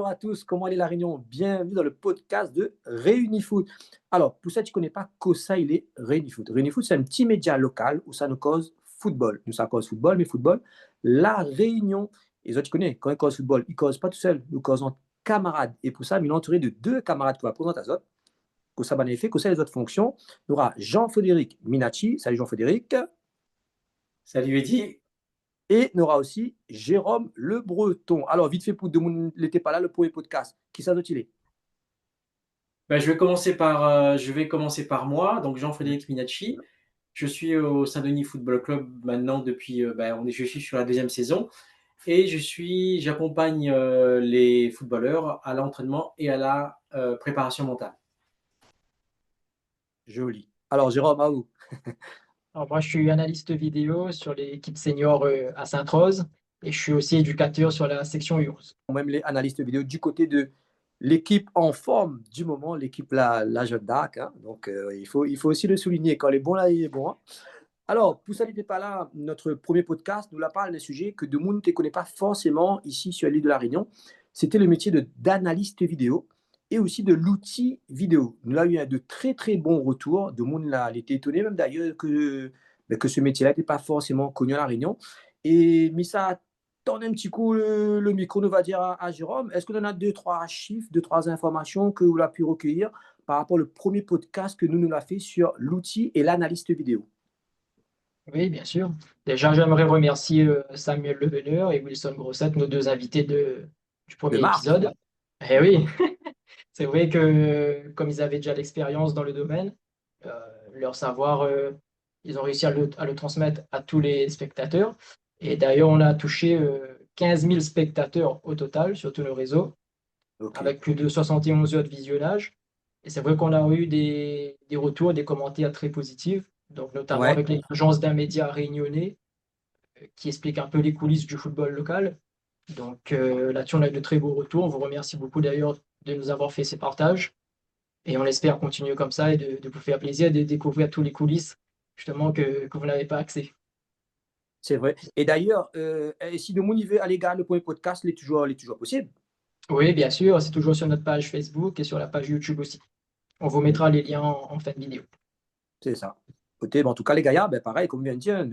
bonjour à tous, comment est la Réunion? Bienvenue dans le podcast de Réunifoot. Alors, pour ça, tu ne connais pas Kossa, il est Réunifoot. Réunifoot, c'est un petit média local où ça nous cause football. Nous, ça cause football, mais football, la Réunion. Et ça, tu connais, quand ils causent football, ils ne causent pas tout seul, nous causons camarades. Et pour ça, il est entouré de deux camarades qui vont présenter à Zot. Kossa Banefé, Kossa les autres fonctions. Il y aura Jean-Frédéric Minacci. Salut Jean-Frédéric. Salut Eddy. Et il y aura aussi Jérôme Le Breton. Alors, vite fait, pour tout le monde n'était pas là, le premier podcast. Qui ça il est? Je vais commencer par moi, donc Jean-Frédéric Minacci. Je suis au Saint-Denis Football Club maintenant depuis, je suis sur la deuxième saison et j'accompagne les footballeurs à l'entraînement et à la préparation mentale. Joli. Alors, Jérôme, à vous. Alors moi, je suis analyste vidéo sur l'équipe senior à Sainte-Rose et je suis aussi éducateur sur la section U11. Même les analystes vidéo du côté de l'équipe en forme du moment, l'équipe la Jeune d'Arc. Hein. Donc, il faut aussi le souligner. Quand il est bon, là, il est bon. Hein. Alors, pour ça, n'était pas là, notre premier podcast, nous la parle d'un sujet que de monde ne connaît pas forcément ici sur l'île de la Réunion. C'était le métier d'analyste vidéo et aussi de l'outil vidéo. Nous avons eu de très, très bons retours. De monde là, était étonné même d'ailleurs que ce métier-là n'était pas forcément connu à la Réunion. Et mais ça tourne un petit coup le micro, nous va dire à Jérôme. Est-ce qu'on en a deux, trois chiffres, deux, trois informations que vous avez pu recueillir par rapport au premier podcast que nous l'avons fait sur l'outil et l'analyste vidéo? Oui, bien sûr. Déjà, j'aimerais remercier Samuel Leveneur et Wilson Grossette, nos deux invités du De premier marque. épisode. Eh oui, c'est vrai que comme ils avaient déjà l'expérience dans le domaine, euh, leur savoir, ils ont réussi à le transmettre à tous les spectateurs. Et d'ailleurs, on a touché 15 000 spectateurs au total sur tous nos réseaux, Ok. avec plus de 71 heures de visionnage. Et c'est vrai qu'on a eu des retours, des commentaires très positifs, donc notamment Ouais. avec l'émergence d'un média réunionnais qui explique un peu les coulisses du football local. Donc là-dessus, on a eu de très beaux retours. On vous remercie beaucoup d'ailleurs de nous avoir fait ces partages. Et on espère continuer comme ça et de vous faire plaisir de découvrir tous les coulisses justement que vous n'avez pas accès. C'est vrai. Et d'ailleurs, si de mon veut aller gars, le premier podcast, il est toujours possible. Oui, bien sûr, c'est toujours sur notre page Facebook et sur la page YouTube aussi. On vous mettra les liens en fin de vidéo. C'est ça. Côté, en tout cas, les gars, ben, pareil, comme vient de dire,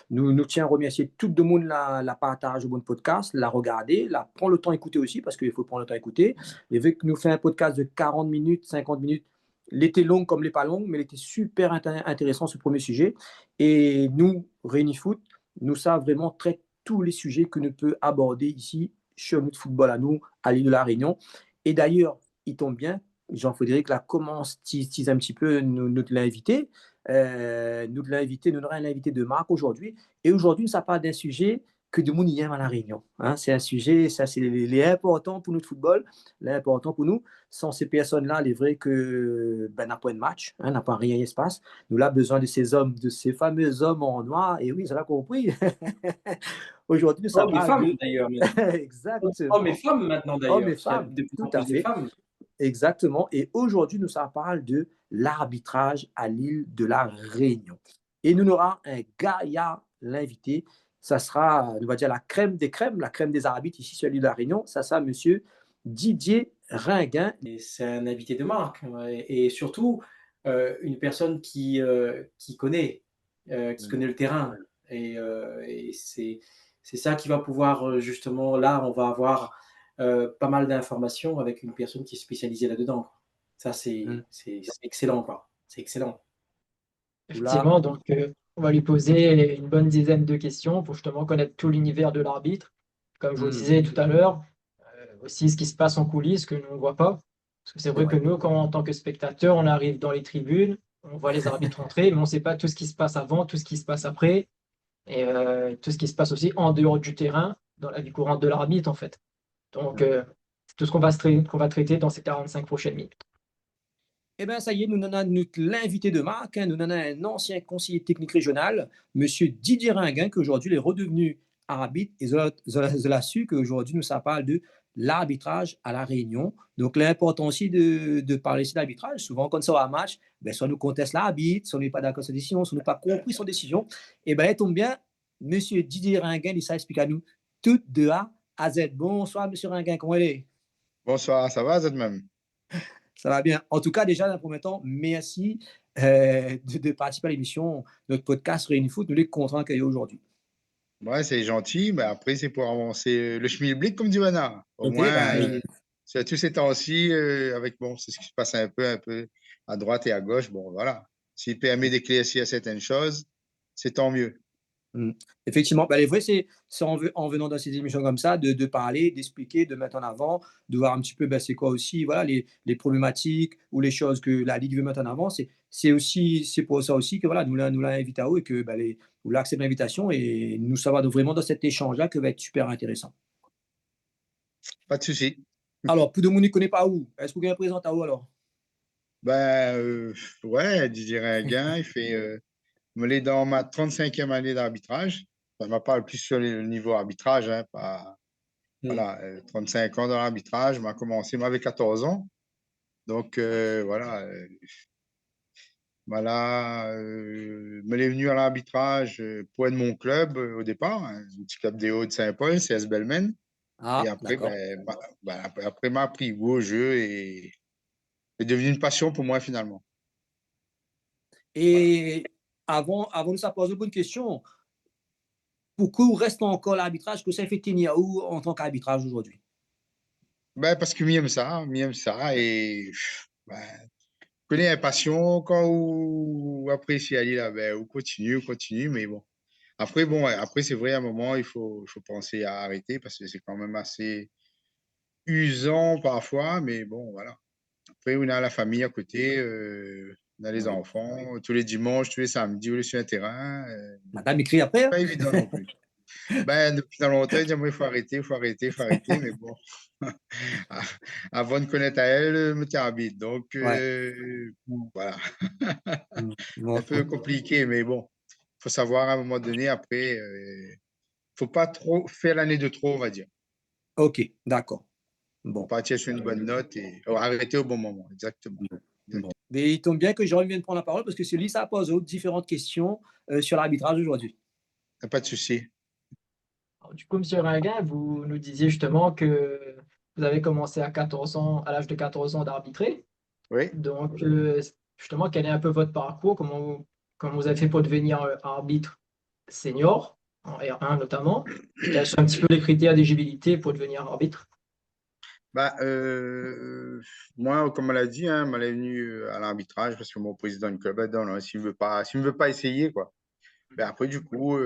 nous tiens à remercier tout le monde la partage au bon podcast, la regarder, la prendre le temps d'écouter aussi, parce qu'il faut prendre le temps d'écouter. Et vu que nous fait un podcast de 40 minutes, 50 minutes, il était long comme les pas long, mais il était super intéressant ce premier sujet. Et nous, Réunifoot, nous savons vraiment traiter tous les sujets que nous pouvons aborder ici sur notre football à nous, à l'île de la Réunion. Et d'ailleurs, il tombe bien, Jean-Frédéric là commence tease un petit peu nous l'inviter. Nous aurons un invité de marque aujourd'hui. Et aujourd'hui, ça parle d'un sujet que de monde aime à la Réunion. Hein. C'est un sujet, ça c'est les important pour notre football, l'important pour nous. Sans ces personnes-là, il est vrai que n'a pas de match, hein, n'a pas rien qui se passe. Nous avons besoin de ces hommes, de ces fameux hommes en noir. Et oui, ça l'a compris. Aujourd'hui, ça Hommes et parle femmes de d'ailleurs. Hommes et exactement femmes maintenant hommes d'ailleurs. et Il y a femmes, de plus tout en à plus de fait. femmes. Exactement. Et aujourd'hui, nous, ça parle de l'arbitrage à l'île de la Réunion. Et nous aurons un Gaïa, l'invité. Ça sera, on va dire, la crème des crèmes, la crème des arbitres ici sur l'île de la Réunion. Ça sera monsieur Didier Ringuin. Et c'est un invité de marque. Ouais. Et surtout, une personne qui connaît le terrain. Et c'est ça qui va pouvoir, justement, là, on va avoir pas mal d'informations avec une personne qui est spécialisée là-dedans. Ça, c'est excellent, quoi. C'est excellent. Là, Effectivement, donc on va lui poser une bonne dizaine de questions pour justement connaître tout l'univers de l'arbitre. Comme je vous le disais tout à l'heure, aussi ce qui se passe en coulisses que nous on ne voit pas. Parce que c'est c'est vrai que vrai. nous, quand, en tant que spectateurs, on arrive dans les tribunes, on voit les arbitres entrer, mais on ne sait pas tout ce qui se passe avant, tout ce qui se passe après, et tout ce qui se passe aussi en dehors du terrain, dans la vie courante de l'arbitre, en fait. Donc, c'est tout ce qu'on va traiter dans ces 45 prochaines minutes. Eh bien, ça y est, nous en avons l'invité de marque. Hein, nous en avons un ancien conseiller technique régional, monsieur Didier Ringuin, qui aujourd'hui est redevenu arbitre. Et cela su qu'aujourd'hui, nous, ça parle de l'arbitrage à La Réunion. Donc, l'important aussi de parler ici d'arbitrage. Souvent, quand ça va un match, ben, soit nous conteste l'arbitre, soit on n'est pas d'accord avec sa décision, soit on n'a pas compris son décision. Eh bien, il tombe bien, monsieur Didier Ringuin, il ça explique à nous tout de A à Z. Bonsoir, monsieur Ringuin, comment il est? Bonsoir, ça va, vous même? Ça va bien. En tout cas, déjà, dans un premier temps, merci de participer à l'émission, notre podcast Réuni Foot. Nous les contents d'accueillir aujourd'hui. Ouais, c'est gentil, mais après, c'est pour avancer le schmilblick, comme dit Vanna. Au Ok, moins, bah, c'est tous ces temps-ci, avec, bon, c'est ce qui se passe un peu à droite et à gauche. Bon, voilà. S'il permet d'éclaircir certaines choses, c'est tant mieux. effectivement, bah, les vrais, c'est en venant dans ces émissions comme ça, de parler, d'expliquer, de mettre en avant, de voir un petit peu, bah, c'est quoi aussi, voilà, les problématiques ou les choses que la Ligue veut mettre en avant. C'est pour ça aussi que voilà, nous l'a invité à eux et que bah, nous l'a accepté l'invitation et nous, ça va vraiment dans cet échange-là que va être super intéressant. Pas de souci. Alors, pour de monde ne connaît pas où, est-ce que vous pouvez présenter à où alors? Ben, ouais, Didier Ringuin, il est dans ma 35e année d'arbitrage. Ça m'a parlé plus sur le niveau arbitrage, hein, pas, Mm. voilà, 35 ans dans l'arbitrage. M'a commencé, moi, avec 14 ans. Donc, voilà. Voilà, me l'est venu à l'arbitrage pour être mon club au départ, hein, un petit club des Hauts-de-Saint-Paul, CS Belmen. Et Ah, après, d'accord. après m'a pris goût au jeu et c'est devenu une passion pour moi finalement. Voilà. Et avant de ça poser une question, pourquoi vous reste encore l'arbitrage que ça fait tenir où en tant qu'arbitrage aujourd'hui? Ben, parce que m'y aime ça et ben, connais la passion quand ou apprécie aller là, ben, on continue, mais bon. Après, bon, ouais, après c'est vrai, à un moment, il faut penser à arrêter parce que c'est quand même assez usant parfois, mais bon, voilà. Après, on a la famille à côté, on a les Oui. enfants, tous les dimanches, tous les samedis, on est sur un terrain. Madame écrit après, hein? Pas évident non plus. Ben, depuis dans longtemps, il dit, moi, il faut arrêter, mais bon, avant de connaître à elle, me arbitre. Donc, Ouais. voilà, un Bon. peu compliqué, mais bon, il faut savoir à un moment donné, après, faut pas trop faire l'année de trop, on va dire. Ok, d'accord. Faut Bon. partir sur une bonne note et arrêter au bon moment, exactement. Bon. Mais il tombe bien que Jérôme vienne prendre la parole parce que c'est lui, ça pose différentes questions sur l'arbitrage aujourd'hui. Pas de souci. Alors, du coup, Monsieur Ringuin, vous nous disiez justement que vous avez commencé à 14 ans, à l'âge de 14 ans d'arbitrer. Oui. Donc, justement, quel est un peu votre parcours? Comment vous avez fait pour devenir arbitre senior, en R1 notamment? Et quels sont un petit peu les critères d'éligibilité pour devenir arbitre? Bah, moi, comme on l'a dit, hein, m'en est venu à l'arbitrage parce que mon président du club a dit non, s'il me veut pas essayer, quoi. Ben après, du coup,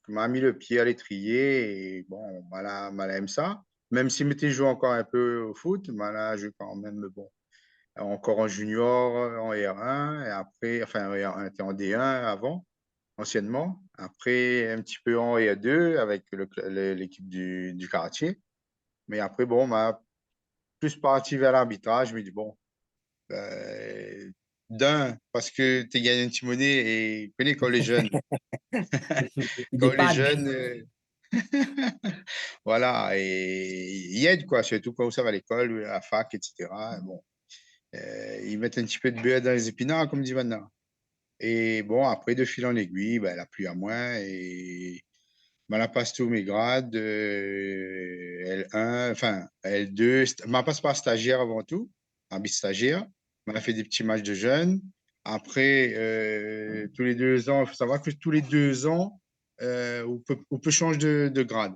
m'a mis le pied à l'étrier et bon, m'a aime ça. Même s'il m'était joué encore un peu au foot, m'a joué quand même, bon, encore en junior, en R1, et après, enfin, en R1, était en D1 avant, anciennement. Après, un petit peu en R2 avec l'équipe du quartier. Mais après, bon, m'a plus parti vers l'arbitrage. Je me dis, bon, d'un, parce que tu gagné un petit monnaie et connais quand les jeunes, Il quand les dépanne. jeunes, voilà, et ils aident, quoi, surtout quand ça va à l'école, à la fac, etc. Bon, ils mettent un petit peu de beurre dans les épinards, comme dit Vanna. Et bon, après, de fil en aiguille, ben, la pluie à moins et ma passe tous mes grades, L1, enfin L2, ma passe par stagiaire avant tout, arbitre stagiaire. M'a fait des petits matchs de jeunes. Après, tous les 2 ans, il faut savoir que tous les 2 ans, on peut changer de grade.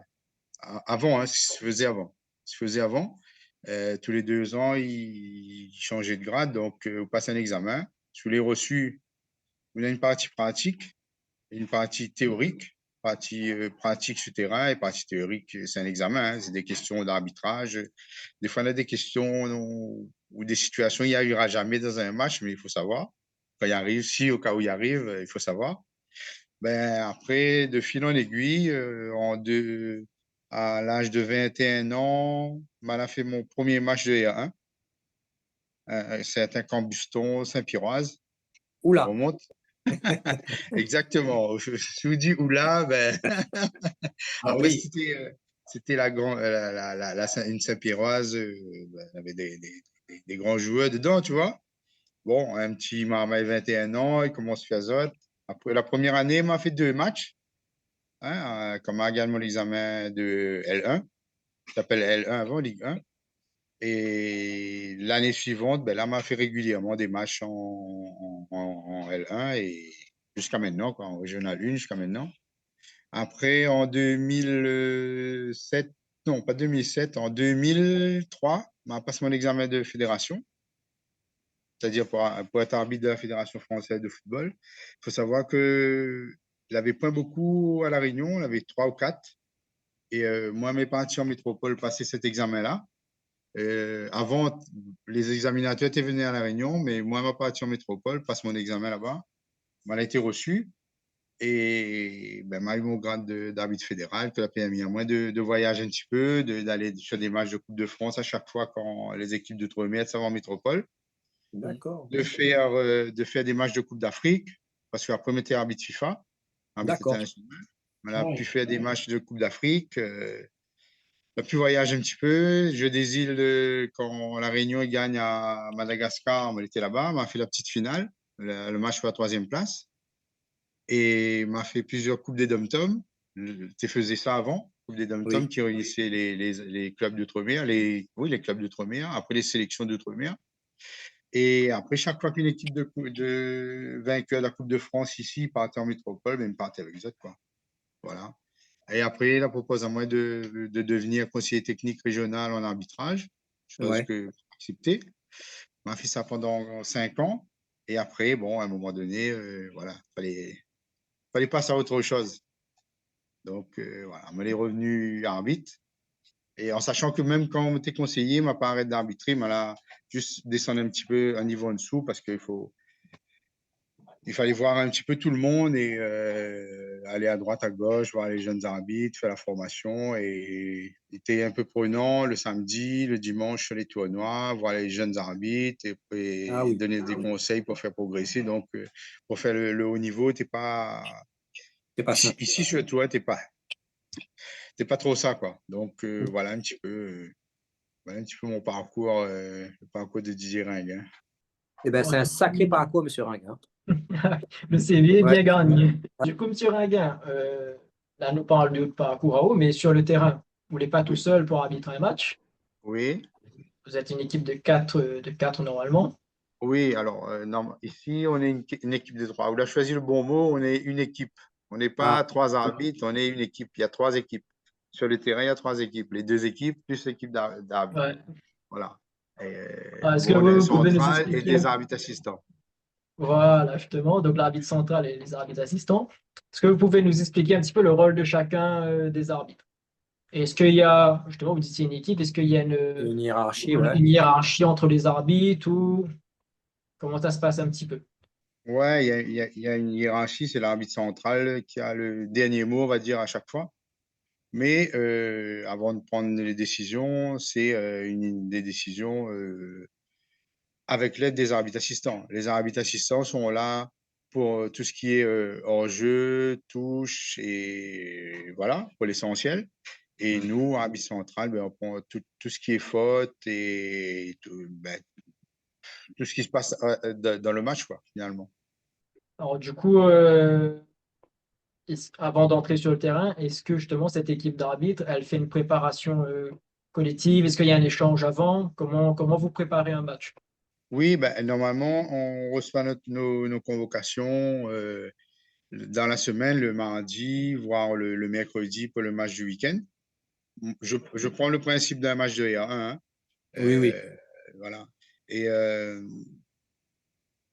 Avant, hein, ce qui se faisait avant. Ce qui se faisait avant, tous les 2 ans, il changeait de grade. Donc, on passe un examen. Je l'ai reçu. On a une partie pratique une partie théorique, partie pratique sur terrain et partie théorique, c'est un examen, hein, c'est des questions d'arbitrage. Des fois, on a des questions ou des situations, il n'y arrivera jamais dans un match, mais il faut savoir. Quand il arrive, si au cas où il arrive, il faut savoir. Ben, après, de fil en aiguille, à l'âge de 21 ans, on a fait mon premier match de R1. C'est un Cambuston Saint-Piroise. On Oula. remonte. Exactement. Je vous dis oula, ben, Ah après, oui. c'était la grande, une Saint-Pierroise, ben, il y avait des grands joueurs dedans, tu vois. Bon, un petit Marmaille, 21 ans, il commence Fiazotte. Après, la première année, il m'a fait 2 matchs, hein, comme également l'examen de L1, qui s'appelle L1 avant, Ligue 1. Et l'année suivante, ben là, m'a fait régulièrement des matchs en L1 et jusqu'à maintenant, quoi, en Régional 1 jusqu'à maintenant. Après, en 2007, non, pas 2007, en 2003, m'a passé mon examen de fédération, c'est-à-dire pour être arbitre de la Fédération française de football. Il faut savoir que il avait pas beaucoup à La Réunion, il avait 3 ou 4. Et moi, mes partis en métropole passaient cet examen-là. Avant, les examinateurs étaient venus à La Réunion, mais moi, ma partie en métropole, passe mon examen là-bas, m'a été reçu et ben, m'a eu mon grade d'arbitre fédéral, que la PMI a moins de voyager un petit peu, d'aller sur des matchs de Coupe de France à chaque fois quand les équipes d'outre-mer sont en métropole, D'accord. de faire des matchs de Coupe d'Afrique, parce qu'après, j'étais arbitre FIFA, arbitre D'accord. international. On a Ouais. pu faire des matchs de Coupe d'Afrique. On a pu voyager un petit peu. Jeu des îles, quand la Réunion gagne à Madagascar, on était là-bas. On a fait la petite finale, le match pour la 3e place. Et m'a fait plusieurs coupes des Dom-Tom. Tu faisais ça avant, Coupe des Dom-Tom Oui. qui réunissait les clubs d'outre-mer, les clubs d'outre-mer, après les sélections d'outre-mer. Et après, chaque fois qu'une équipe de vainqueur de la Coupe de France ici partait en métropole, ben, partait avec les autres, quoi. Voilà. Et après, il a proposé à moi de devenir conseiller technique régional en arbitrage, chose Ouais. que j'ai acceptée. On a fait ça pendant 5 ans. Et après, bon, à un moment donné, voilà, fallait passer à autre chose. Donc, voilà, on est revenu arbitre. Et en sachant que même quand on était conseiller, on m'a pas arrêté d'arbitrer, mais là, juste descendre un petit peu un niveau en dessous parce il fallait voir un petit peu tout le monde et aller à droite, à gauche, voir les jeunes arbitres, faire la formation. Et c'était un peu prenant le samedi, le dimanche sur les tournois, voir les jeunes arbitres Ah et oui. donner des conseils pour faire progresser. Donc, pour faire le haut niveau, t'es pas. C'est pas simple. Ici, sur toi, t'es pas trop ça, quoi. Donc, voilà voilà un petit peu mon parcours, le parcours de Didier Ring, hein. Eh ben, Alors, c'est un du sacré coup, parcours, monsieur Ringuin. le CV est Ouais. bien gagné. Du coup, monsieur Ringuin, là, nous parle de votre parcours à haut, mais sur le terrain, vous n'êtes pas tout Oui. seul pour arbitrer un match. Oui. Vous êtes une équipe de quatre normalement. Oui, alors, ici, on est une équipe de 3. On a choisi le bon mot, on est une équipe. On n'est pas Ah, 3 arbitres, on est une équipe. Il y a 3 équipes. Sur le terrain, il y a 3 équipes. Les 2 équipes plus l'équipe d'arbitres. Ouais. Voilà. Et, Est-ce que nous, on est un vous pouvez nous central et expliquer? des arbitres assistants. Voilà, justement, donc l'arbitre central et les arbitres assistants. Est-ce que vous pouvez nous expliquer un petit peu le rôle de chacun des arbitres? Et est-ce qu'il y a, justement, vous disiez une équipe, est-ce qu'il y a une hiérarchie, ouais. une hiérarchie entre les arbitres ou comment ça se passe un petit peu? Ouais, il y a une hiérarchie, c'est l'arbitre central qui a le dernier mot, on va dire, à chaque fois. Mais avant de prendre les décisions, c'est des décisions avec l'aide des arbitres assistants. Les arbitres assistants sont là pour tout ce qui est hors-jeu, touche et voilà, pour l'essentiel. Et nous, arbitre central, ben, on prend tout ce qui est faute et tout, ben, tout ce qui se passe dans le match, quoi, finalement. Alors, du coup, avant d'entrer sur le terrain, est-ce que justement cette équipe d'arbitres, elle fait une préparation collective? Est-ce qu'il y a un échange avant? Comment vous préparez un match? Oui, ben, normalement, on reçoit nos convocations dans la semaine, le mardi, voire le mercredi pour le match du week-end. Je prends le principe d'un match de R1, hein. Oui, oui. Voilà. Et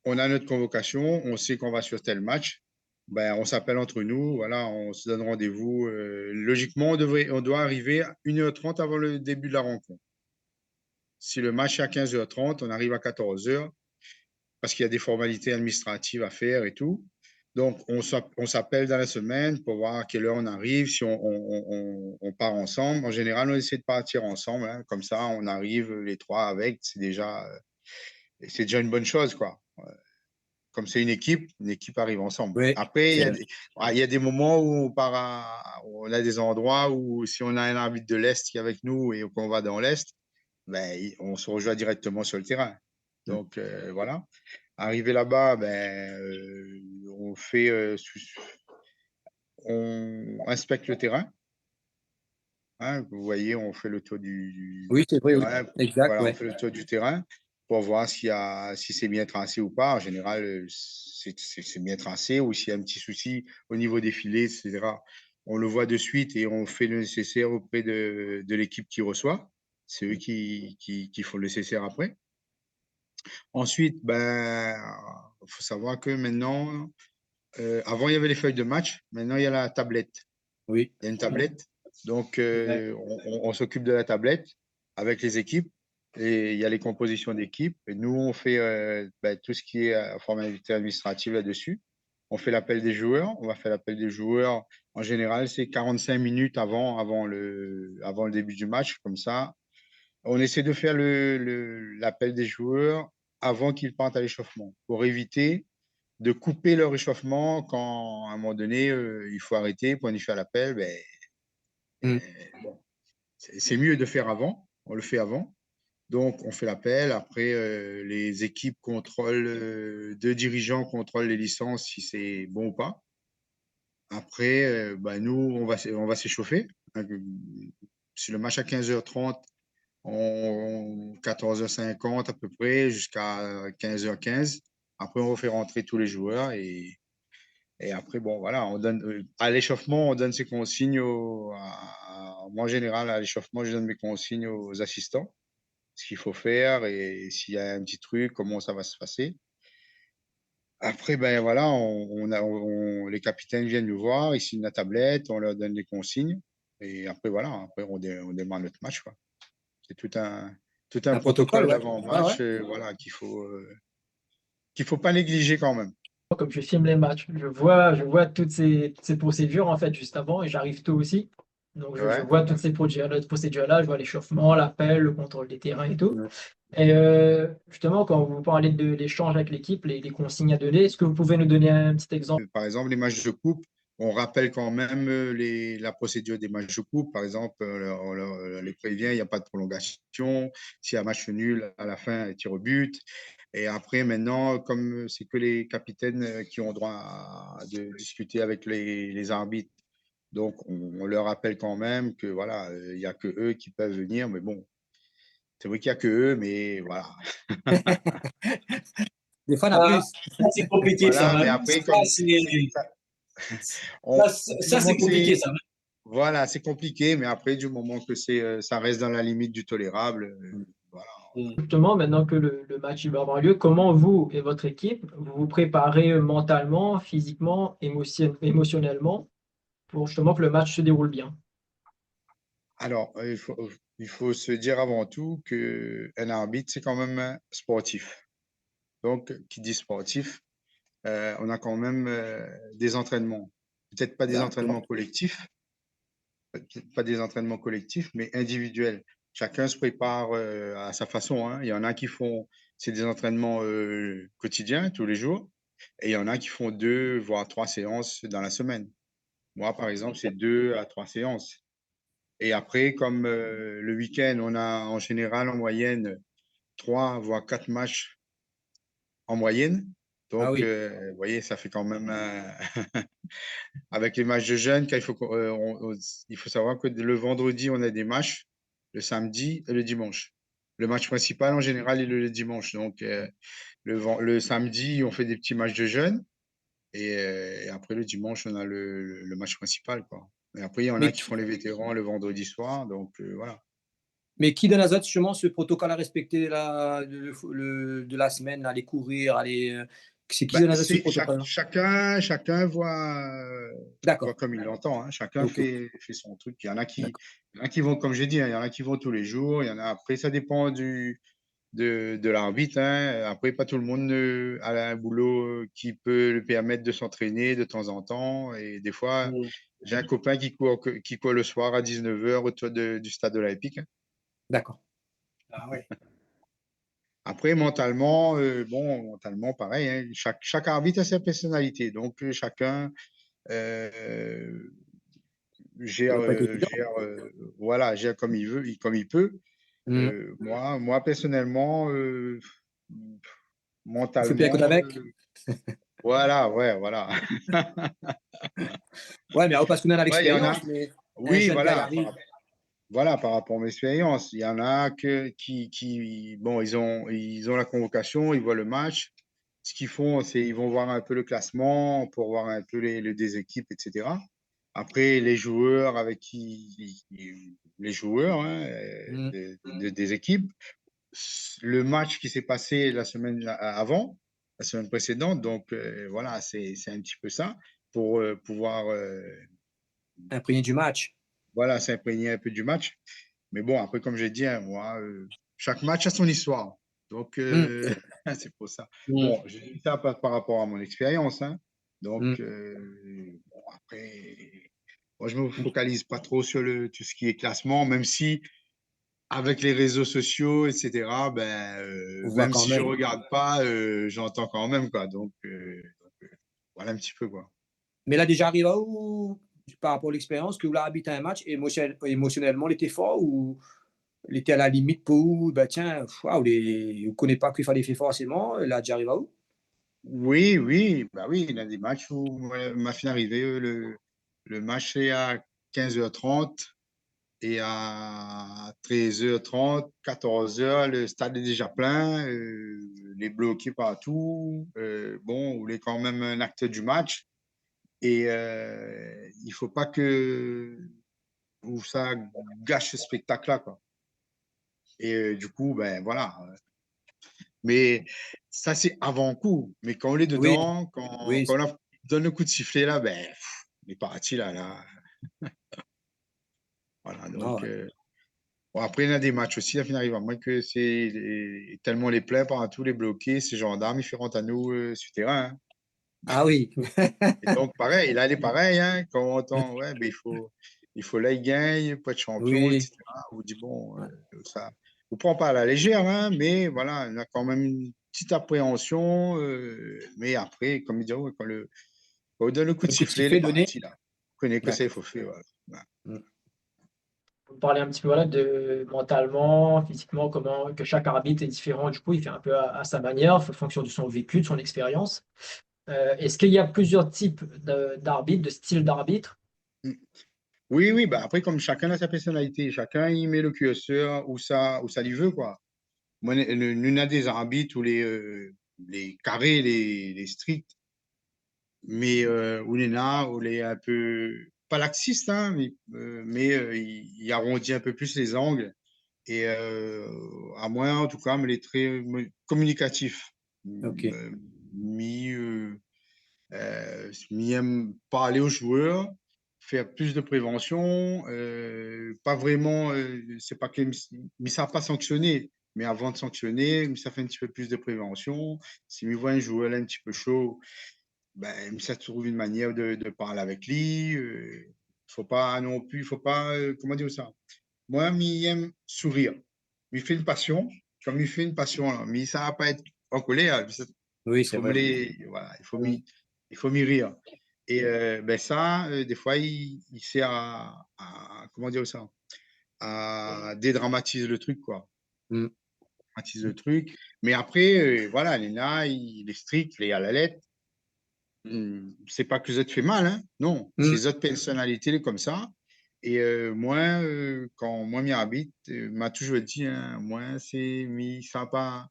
on a notre convocation, on sait qu'on va sur tel match. Ben, on s'appelle entre nous, voilà, on se donne rendez-vous. Logiquement, on doit arriver à 1h30 avant le début de la rencontre. Si le match est à 15h30, on arrive à 14h parce qu'il y a des formalités administratives à faire et tout. Donc, on s'appelle dans la semaine pour voir à quelle heure on arrive, si on part ensemble. En général, on essaie de partir ensemble, hein. Comme ça, on arrive les 3 avec, c'est déjà une bonne chose, quoi. Comme c'est une équipe arrive ensemble. Oui. Après, C'est il y a des moments où on a des endroits où si on a un arbitre de l'Est qui est avec nous et qu'on va dans l'Est, ben, on se rejoint directement sur le terrain. Donc, voilà. Arrivé là-bas, ben, on inspecte le terrain. hein. Vous voyez, on fait le tour du Oui, c'est vrai, oui. terrain. Exact, Voilà, on ouais. fait le tour du terrain pour voir si c'est bien tracé ou pas. En général, c'est bien tracé, ou s'il y a un petit souci au niveau des filets, etc. On le voit de suite et on fait le nécessaire auprès de l'équipe qui reçoit. C'est eux qui font le nécessaire après. Ensuite, ben, faut savoir que maintenant, avant, il y avait les feuilles de match. Maintenant, il y a la tablette. Oui. Il y a une tablette. Donc, Exact. on s'occupe de la tablette avec les équipes. Et il y a les compositions d'équipes. Et nous, on fait ben, tout ce qui est formalité administrative là-dessus. On fait l'appel des joueurs. On va faire l'appel des joueurs. En général, c'est 45 minutes avant le début du match. Comme ça, on essaie de faire l'appel des joueurs avant qu'ils partent à l'échauffement pour éviter de couper leur échauffement quand, à un moment donné, il faut arrêter pour aller faire l'appel. Ben, Mm. bon, c'est mieux de faire avant. On le fait avant. Donc, on fait l'appel. Après, les équipes contrôlent, deux dirigeants contrôlent les licences si c'est bon ou pas. Après, ben, nous, on va s'échauffer. Si le match à 15h30, 14h50 à peu près, jusqu'à 15h15. Après, on refait rentrer tous les joueurs et après, bon, voilà, on donne, à l'échauffement, on donne ses consignes moi, en général, à l'échauffement, je donne mes consignes aux assistants, ce qu'il faut faire et s'il y a un petit truc, comment ça va se passer. Après, ben voilà, les capitaines viennent nous voir, ils signent la tablette, on leur donne les consignes et après, voilà, après, on démarre notre match, quoi. C'est tout un Un protocole, protocole ouais. Ouais, ouais. d'avant-match, voilà, qu'il faut pas négliger quand même. Comme je filme les matchs, je vois toutes ces procédures en fait juste avant et j'arrive tôt aussi. Donc je Ouais. vois toutes ces procédures-là, je vois l'échauffement, l'appel, le contrôle des terrains et tout. Ouais. Et justement, quand vous parlez de l'échange avec l'équipe, les consignes à donner, est-ce que vous pouvez nous donner un petit exemple? Par exemple, les matchs de coupe, on rappelle quand même la procédure des matchs de coupe. Par exemple, on les prévient, il n'y a pas de prolongation. S'il y a match nul, à la fin, tir au but. Et après, maintenant, comme c'est que les capitaines qui ont droit de discuter avec les arbitres, donc on leur rappelle quand même que voilà, il n'y a que eux qui peuvent venir. Mais bon, c'est vrai qu'il n'y a que eux, mais voilà. Des fois, on a Ah, plus. ça, c'est compliqué, ça. Voilà, mais Hein. après, comme du Ça, moment c'est que compliqué, c'est ça. voilà, c'est compliqué, mais après, du moment que ça reste dans la limite du tolérable, voilà. Mm. Justement, maintenant que le match il va avoir lieu, comment vous et votre équipe, vous vous préparez mentalement, physiquement, émotionnellement pour justement que le match se déroule bien? Alors, il faut se dire avant tout qu'un arbitre, c'est quand même un sportif. Donc, qui dit sportif, on a quand même des entraînements. Peut-être pas des entraînements D'accord. collectifs, peut-être pas des entraînements collectifs, mais individuels. Chacun se prépare à sa façon, hein. Il y en a qui font, c'est des entraînements quotidiens, tous les jours, et il y en a qui font 2, voire 3 séances dans la semaine. Moi, par exemple, c'est 2 à 3 séances. Et après, comme le week-end, on a en général, en moyenne, 3, voire 4 matchs en moyenne. Ah Donc, oui. vous voyez, ça fait quand même, avec les matchs de jeunes, il faut savoir que le vendredi, on a des matchs, le samedi et le dimanche. Le match principal, en général, est le dimanche. Donc, le samedi, on fait des petits matchs de jeunes. Et après, le dimanche, on a le match principal, quoi. Et après, il y en a Mais qui font les vétérans le vendredi soir. Donc, voilà. Mais qui donne à Zot justement ce protocole à respecter de la semaine, aller courir, aller. C'est qui Bah, donne à Zot ce protocole-là? chacun voit D'accord. comme il l'entend, hein. Chacun Ok. fait son truc. D'accord. Il y en a qui vont, comme j'ai dit, hein, il y en a qui vont tous les jours. Il y en a, après, ça dépend de l'arbitre, hein. Après, pas tout le monde a un boulot qui peut le permettre de s'entraîner de temps en temps. Et des fois, Mm. j'ai un copain qui court le soir à 19h autour du stade de l'Olympique, hein. D'accord. Ah ouais. Après, mentalement, pareil, hein. Chaque arbitre a sa personnalité. Donc, chacun euh, Ça gère, doit pas être évident. voilà, gère comme il veut, comme il peut. Mmh. Moi, personnellement, Tu fais bien mentalement, écoute avec. voilà, ouais, voilà. Ouais, mais parce qu'on a Ouais, il y en a. l'expérience, mais un Oui, jeune gars y voilà. arrive. voilà, par rapport à mon expérience, il y en a bon, ils ont la convocation, ils voient le match. Ce qu'ils font, c'est ils vont voir un peu le classement pour voir un peu des équipes, etc. Après, les joueurs les joueurs hein, Mm. des équipes, le match qui s'est passé la semaine avant, la semaine précédente. Donc, voilà, c'est un petit peu ça pour pouvoir Imprégné du match. voilà, s'imprégner un peu du match. Mais bon, après, comme j'ai dit, hein, moi, chaque match a son histoire. Donc, Mm. c'est pour ça. Mm. Bon, je dis ça par rapport à mon expérience. Hein. Mm. Donc, bon, après, moi, je me focalise pas trop sur tout ce qui est classement, même si avec les réseaux sociaux, etc., ben, On voit même quand si je même. regarde pas, j'entends quand même, quoi. Donc, voilà un petit peu, quoi. Mais là, déjà arrivé à où, par rapport à l'expérience, que vous l'avez habité un match, émotionnellement, il était fort ou il était à la limite pour vous, bah tiens, waouh, vous ne connaissez pas qu'il fallait faire forcément, là, déjà arrivé à où? Oui, oui, bah oui, il y a des matchs où ma fin arrivée, le match est à 15h30 et à 13h30, 14h, le stade est déjà plein, les bloqués partout. Bon, on voulait quand même un acteur du match et il faut pas où ça gâche ce spectacle-là, quoi. Et du coup, ben voilà. Mais ça, c'est avant coup. Mais quand on est Oui, dedans, oui, quand on donne le coup de sifflet, là, ben, on est parti, là. Voilà, non, donc, bon, après, il y a des matchs aussi, la finale arrive à moins que c'est tellement les pleins partout, les bloqués, ces gendarmes, ils feront à nous sur le terrain. Hein. ah oui, Et donc, pareil, là, il est pareil, hein, quand on entend, ouais, ben, il faut là, il gagne pour être champion, oui, etc. On vous dit, bon, ça, vous prend pas à la légère, hein, mais voilà, il y a quand même une petite appréhension, mais après, comme il dit, ouais, quand on donne le coup de le coup de sifflet, il est sifflet donné, parti, là. Vous connaissez que ça, il d'accord. faut faire, voilà. Voilà. Mm. Vous parlez un petit peu voilà, de mentalement, physiquement, comment que chaque arbitre est différent. Du coup, il fait un peu à sa manière, en fonction de son vécu, de son expérience. Est-ce qu'il y a plusieurs types d'arbitres, de styles d'arbitre? Mm. Oui, oui, bah après, comme chacun a sa personnalité, chacun il met le curseur où ça lui veut, quoi. Moi, nous, on a des arbitres où les carrés, les stricts, mais où les a, où les un peu, pas laxistes, hein, mais il arrondit un peu plus les angles, et à moi, en tout cas, mais les très communicatifs. Ok, Euh, Mi, mi aime parler aux joueurs, faire plus de prévention, pas vraiment, c'est pas que, mais ça pas sanctionner, mais avant de sanctionner, ça fait un petit peu plus de prévention. Si je vois un joueur là un petit peu chaud, ben, ça trouve une manière de parler avec lui. Faut pas non plus, faut pas, comment dire ça? Moi, il aime sourire. Il fait une passion, comme il fait une passion, là, mais ça va pas être en colère. oui, Il c'est faut me vrai. voilà, Mm. il faut m'y rire. Et ben ça, des fois, il sert comment dire ça? À dédramatiser le truc, quoi. Mm. Dédramatiser le truc. Mais après, voilà, Léna, il est strict, il est à la lettre. C'est pas que les autres fait mal, hein. Non, c'est Mm. les autres personnalités comme ça. Et moi, quand moi m'y habite, m'a toujours dit, hein, moi, ça pas,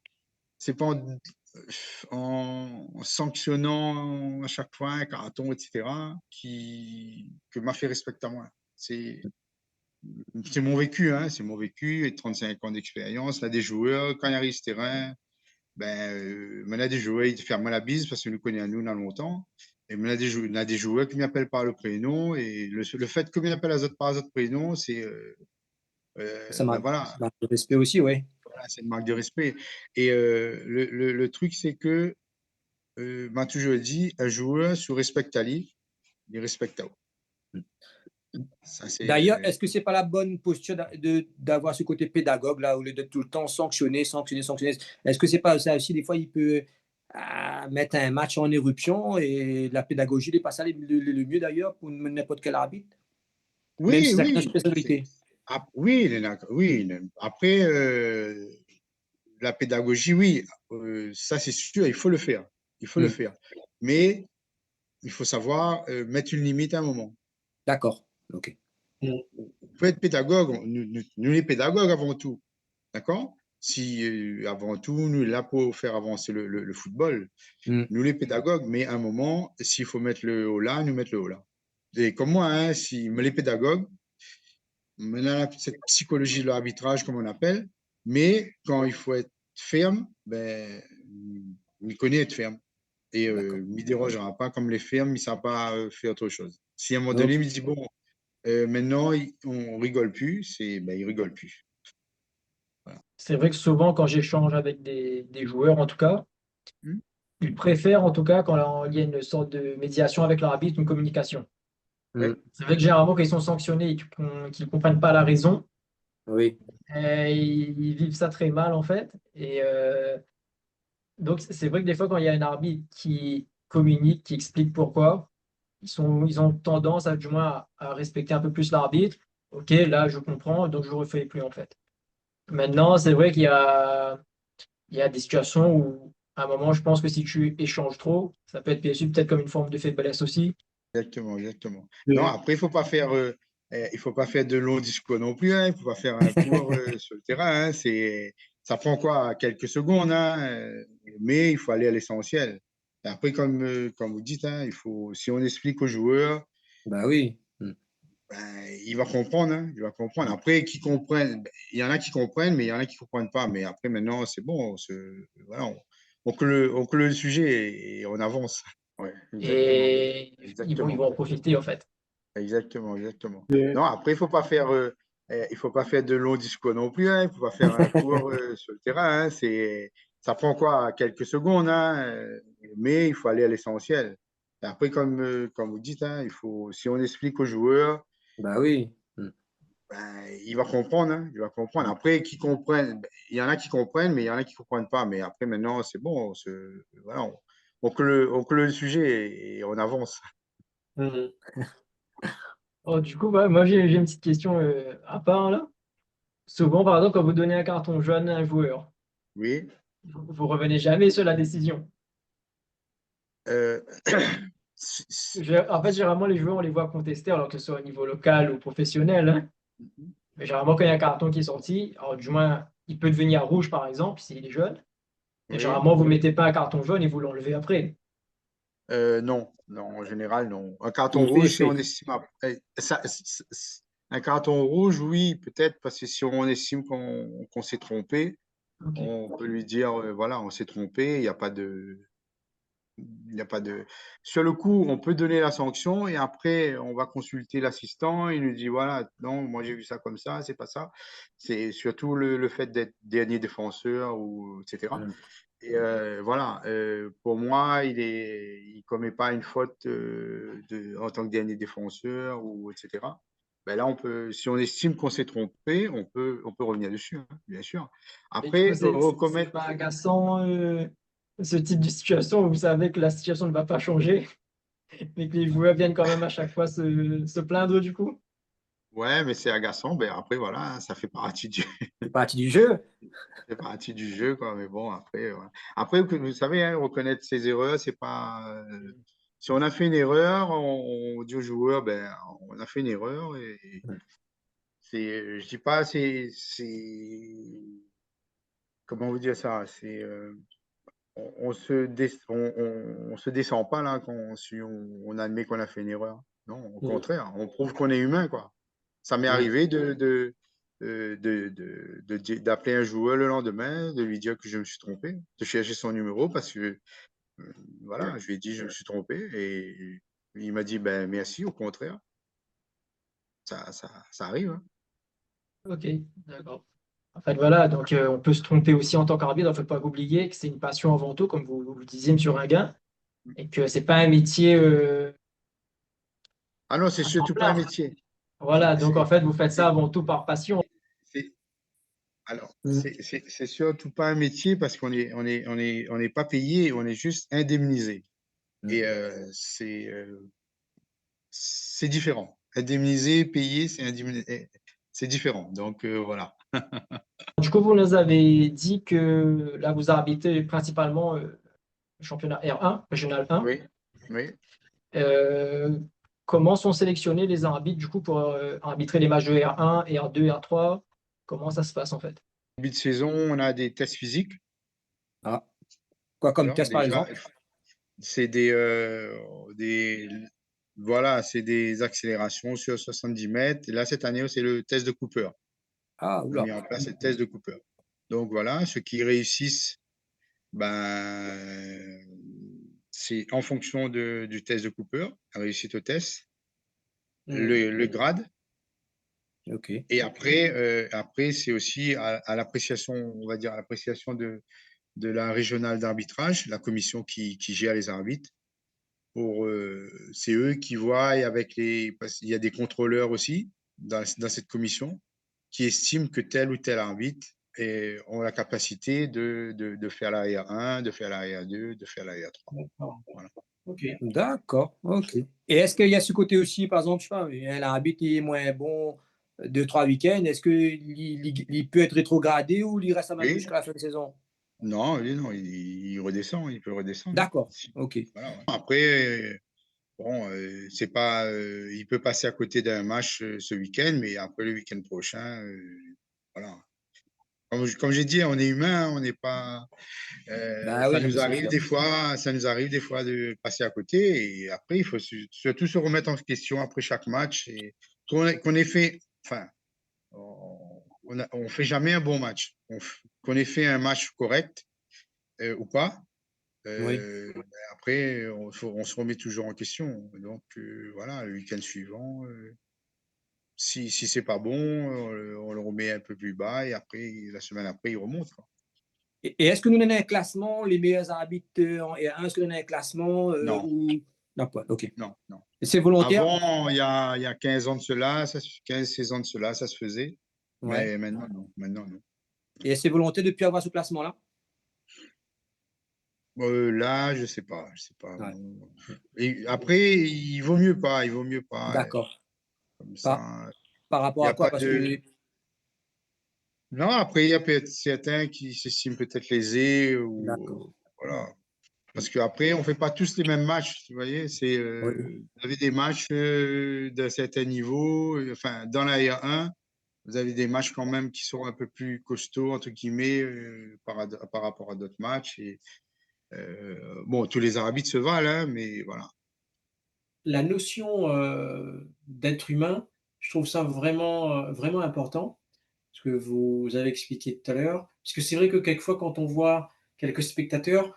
c'est pas en sanctionnant à chaque fois un carton, etc., que m'a fait respecter à moi. C'est mon vécu, hein, c'est mon vécu, et 35 ans d'expérience. Là, des joueurs, quand ils arrivent sur le terrain, ben, maintenant, des joueurs, ils te ferment la bise parce qu'ils nous connaissent à nous dans longtemps. Et maintenant, on a des joueurs qui m'appellent par le prénom. Et le fait que m'appellent les autres par les autres prénoms, Ça ben m'a voilà, le respect aussi, oui. voilà, c'est une marque de respect. Et le truc, c'est que, m'a toujours dit, un joueur, si respecte à lui, il respecte à vous. Ça, c'est. D'ailleurs, est-ce que c'est pas la bonne posture d'avoir ce côté pédagogue là, au lieu de tout le temps sanctionner, sanctionner, sanctionner? Est-ce que c'est pas ça aussi, des fois, il peut mettre un match en éruption et la pédagogie n'est pas ça le mieux d'ailleurs pour n'importe quel arbitre, même Oui, si chacun a sa oui. personnalité. Oui, oui. Après, la pédagogie, oui, ça c'est sûr, il faut le faire. Il faut le Hmm. faire. Mais il faut savoir mettre une limite à un moment. D'accord. Ok. faut être pédagogue. Nous, les pédagogues avant tout. D'accord? Si avant tout, nous, là pour faire avancer le football, nous, les pédagogues, mais à un moment, s'il faut mettre le haut là, nous mettre le haut là. Et comme moi, hein, si les pédagogues, maintenant, cette psychologie de l'arbitrage, comme on appelle, mais quand il faut être ferme, ben, il connaît être ferme. Et il ne dérogera pas comme les fermes, il ne savent pas faire autre chose. Si à un moment donné, il me dit, bon, maintenant, on ne rigole plus, ben, il ne rigole plus. Voilà. C'est vrai que souvent, quand j'échange avec des joueurs, en tout cas, ils préfèrent, en tout cas, quand il y a une sorte de médiation avec l'arbitre, une communication. Ouais. C'est vrai que généralement, quand ils sont sanctionnés et qu'ils ne comprennent pas la raison, Oui. ils vivent ça très mal, en fait. Et donc, c'est vrai que des fois, quand il y a un arbitre qui communique, qui explique pourquoi, ils ont tendance, du moins, à respecter un peu plus l'arbitre. OK, là, je comprends, donc je ne refais plus, en fait. Maintenant, c'est vrai il y a des situations où, à un moment, je pense que si tu échanges trop, ça peut être perçu peut-être comme une forme de faiblesse aussi. Exactement, exactement. Non, après, il ne faut pas faire, de longs discours non plus. Hein, il ne faut pas faire un cours sur le terrain. Hein, ça prend quoi? Quelques secondes, hein, mais il faut aller à l'essentiel. Et après, comme vous dites, hein, si on explique aux joueurs, Bah oui. ben, il va comprendre. Hein, il va comprendre. Après, qui comprennent, il y en a qui comprennent, mais il y en a qui ne comprennent pas. Mais après, maintenant, c'est bon. Voilà, on clôt le sujet et on avance. Ouais, exactement. Et ils Exactement. vont en profiter, en fait. Exactement, exactement. Non, après, il faut pas faire de longs discours non plus. Hein, il faut pas faire un cours sur le terrain. Hein, ça prend quoi? Quelques secondes, hein, mais il faut aller à l'essentiel. Et après, comme vous dites, hein, si on explique aux joueurs, Bah oui. ben, il va comprendre. Hein, il va comprendre. Après, qui comprennent, il y en a qui comprennent, mais il y en a qui ne comprennent pas. Mais après, maintenant, c'est bon. Voilà, on clôt le sujet et on avance. Oh, du coup, ouais, moi, j'ai une petite question à part, là. Souvent, par exemple, quand vous donnez un carton jaune à un joueur, Oui. vous revenez jamais sur la décision. Euh, En fait, généralement, les joueurs, on les voit contester, alors que ce soit au niveau local ou professionnel. Hein. Mais généralement, quand il y a un carton qui est sorti, alors du moins, il peut devenir rouge, par exemple, s'il est jaune. Et oui. généralement, vous ne mettez pas un carton jaune et vous l'enlevez après. Non, non, en général, non. Un carton Il fait rouge, si on effet. estime. Un carton rouge, oui, peut-être, parce que si on estime qu'on s'est trompé, Ok. on peut lui dire, voilà, on s'est trompé, il n'y a pas de. Il n'y a pas de. Sur le coup, on peut donner la sanction et après, on va consulter l'assistant. Il nous dit, voilà, non, moi j'ai vu ça comme ça, c'est pas ça. C'est surtout le fait d'être dernier défenseur, ou, etc. Et voilà, pour moi, il commet pas une faute en tant que dernier défenseur, ou etc. Ben là, si on estime qu'on s'est trompé, on peut revenir dessus, hein, bien sûr. Et du coup, Après, c'est recommettre, pas agaçant ce type de situation où vous savez que la situation ne va pas changer, mais que les joueurs viennent quand même à chaque fois se plaindre du coup. ouais, mais c'est agaçant. Ben après, voilà, ça fait partie C'est partie du jeu. ça fait partie du jeu, quoi. Mais bon, après, voilà. Après, vous savez, hein, reconnaître ses erreurs, c'est pas. Si on a fait une erreur, on dit aux joueurs, ben, on a fait une erreur et je dis pas, comment vous dire ça? On se descend pas là si on admet qu'on a fait une erreur. Non, au contraire, on prouve qu'on est humain, quoi. Ça m'est arrivé d'appeler un joueur le lendemain, de lui dire que je me suis trompé, de chercher son numéro parce que, voilà, je lui ai dit je me suis trompé et il m'a dit, ben, merci, au contraire, ça arrive. Hein. Ok, d'accord. En fait, voilà, donc on peut se tromper aussi en tant qu'arbitre. Il ne faut pas oublier que c'est une passion avant tout, comme vous le disiez, M. Ringuin, et que c'est pas un métier Ah non, c'est à temps surtout pas un plein. métier. Voilà, donc en C'est, fait, vous faites ça c'est, avant tout par passion. c'est- Alors, c'est surtout pas un métier parce on n'est pas payé, on est juste indemnisé. Et c'est différent. Indemnisé, payé, c'est différent. Donc, voilà. Du coup, vous nous avez dit que là, vous arbitrez principalement le championnat R1, régional 1. Oui, oui. Euh, comment sont sélectionnés les arbitres du coup pour arbitrer les matchs de R1, R2, R3? Comment ça se passe en fait? Début de saison, on a des tests physiques. Ah. Quoi comme test, par Déjà, exemple? c'est voilà, c'est des accélérations sur 70 mètres. Et là, cette année, c'est le test de Cooper. Ah, On a oula. mis en place le test de Cooper. Donc voilà, ceux qui réussissent, ben, c'est en fonction du test de Cooper, la réussite au test, le grade. OK. Et après, c'est aussi à l'appréciation, on va dire, à l'appréciation de la régionale d'arbitrage, la commission qui gère les arbitres. C'est eux qui voient parce qu'il y a des contrôleurs aussi dans cette commission qui estiment que tel ou tel arbitre ont la capacité de faire la R1, de faire la R2, de faire la R3. D'accord. Voilà. OK. D'accord, OK. Et est-ce qu'il y a ce côté aussi, par exemple, je sais pas, un arbitre est moins bon 2-3 week-ends, est-ce qu'il peut être rétrogradé ou il reste à même Oui, jusqu'à la fin de saison? non, oui, non, il redescend, il peut redescendre. D'accord, OK. Voilà, ouais. Après, bon, c'est pas, il peut passer à côté d'un match ce week-end, mais après le week-end prochain, voilà. Comme j'ai dit, on est humain, on n'est pas. Bah oui, non, mais c'est sûr. Ça nous arrive des fois de passer à côté. Et après, il faut surtout se remettre en question après chaque match et qu'on ait fait. Enfin, on fait jamais un bon match. Qu'on ait fait un match correct ou pas. Oui. Après, on se remet toujours en question. Donc voilà, le week-end suivant. Si c'est pas bon, on le remet un peu plus bas et après, la semaine après, il remonte, quoi. Et est-ce que nous donnons un classement, les meilleurs arbitres en R1, est-ce que nous donnons un classement Non, ou... D'accord, OK. non, non. Et c'est volontaire? Avant, il y a 15 ans de cela, 15, 16 ans de cela, ça se faisait. Ouais. Mais maintenant, non. Maintenant, non. Et c'est volontaire depuis avoir ce classement-là? Là, je sais pas. Je sais pas. Ouais. Bon. Et après, il vaut mieux pas. Il vaut mieux pas. D'accord. Comme Par, ça, par il rapport n'y à a quoi? pas Parce de. que... Non, après, il y a peut-être certains qui s'estiment peut-être lésés D'accord. ou. Voilà. Parce qu'après, on ne fait pas tous les mêmes matchs, vous voyez. Oui. Vous avez des matchs d'un certain niveau, enfin, dans la R1, vous avez des matchs quand même qui sont un peu plus costauds, entre guillemets, par rapport à d'autres matchs. Et, bon, tous les arbitres se valent, hein, mais voilà. La notion, d'être humain, je trouve ça vraiment, vraiment important, ce que vous avez expliqué tout à l'heure. Parce que c'est vrai que quelquefois, quand on voit quelques spectateurs,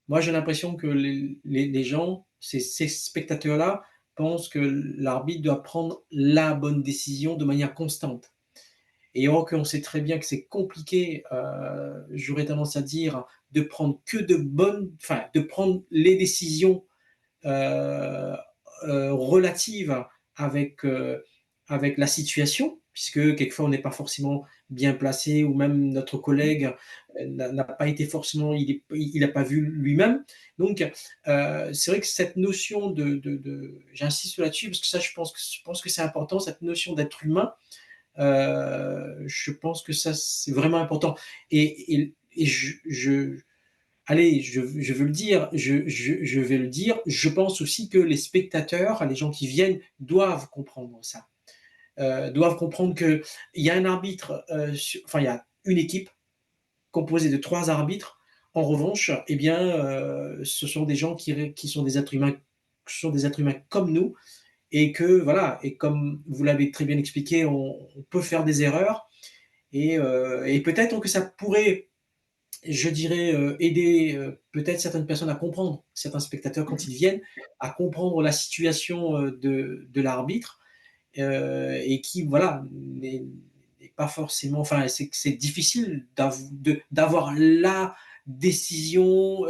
moi j'ai l'impression que les gens, ces spectateurs-là, pensent que l'arbitre doit prendre la bonne décision de manière constante. Et or qu'on sait très bien que c'est compliqué, j'aurais tendance à dire, de prendre que de prendre les décisions euh, relative avec la situation, puisque quelquefois on n'est pas forcément bien placé, ou même notre collègue n'a pas été forcément, il n'a pas vu lui-même. Donc, c'est vrai que cette notion j'insiste là-dessus, parce que ça, je pense que c'est important, cette notion d'être humain, je pense que ça, c'est vraiment important. Et allez, je veux le dire, je vais le dire, je pense aussi que les spectateurs, les gens qui viennent, doivent comprendre ça. Doivent comprendre qu'il y a un arbitre, enfin, il y a une équipe composée de 3 arbitres. En revanche, eh bien, ce sont des gens qui sont des êtres humains, comme nous, et que, voilà, et comme vous l'avez très bien expliqué, on peut faire des erreurs, et peut-être que ça pourrait, je dirais, aider peut-être certaines personnes à comprendre, certains spectateurs quand ils viennent, à comprendre la situation de l'arbitre, et qui, voilà, n'est pas forcément. Enfin, c'est difficile d'avoir la décision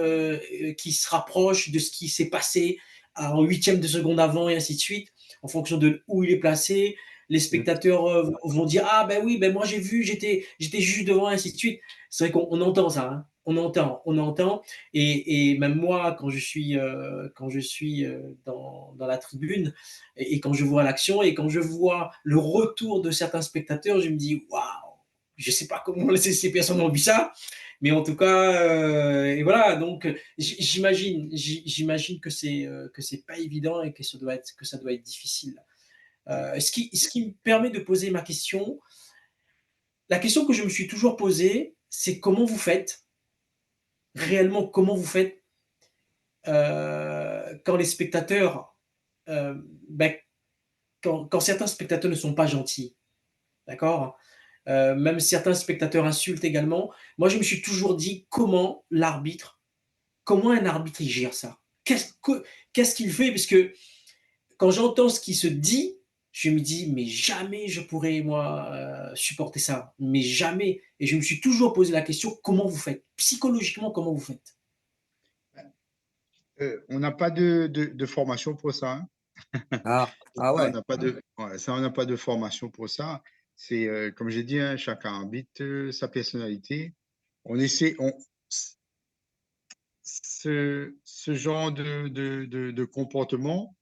qui se rapproche de ce qui s'est passé en huitième de seconde avant, et ainsi de suite, en fonction de où il est placé. Les Mm. spectateurs vont dire: ah ben oui, ben moi j'ai vu, j'étais juste devant, et ainsi de suite. C'est vrai qu'on entend ça, hein. On entend, et même moi, quand je suis dans la tribune, et quand je vois l'action, et quand je vois le retour de certains spectateurs, je me dis: waouh, je sais pas comment ces personnes ont vu ça, Mais en tout cas, et voilà, donc j'imagine que c'est pas évident et que ça doit être difficile. Ce qui me permet de poser ma question. La question que je me suis toujours posée, c'est comment vous faites, réellement, comment vous faites quand les spectateurs, ben, quand certains spectateurs ne sont pas gentils, d'accord? Même certains spectateurs insultent également. Moi, je me suis toujours dit comment un arbitre il gère ça? Qu'est-ce qu'il fait? Parce que quand j'entends ce qui se dit, je me dis, mais jamais je pourrais, moi, supporter ça. Mais jamais. Et je me suis toujours posé la question, comment vous faites? Psychologiquement, comment vous faites? On n'a pas de formation pour ça, hein. Ah, ah Ça, on ouais. n'a pas ça, on n'a pas de formation pour ça. C'est, comme j'ai dit, hein, chacun habite sa personnalité. On essaie, ce genre de comportement,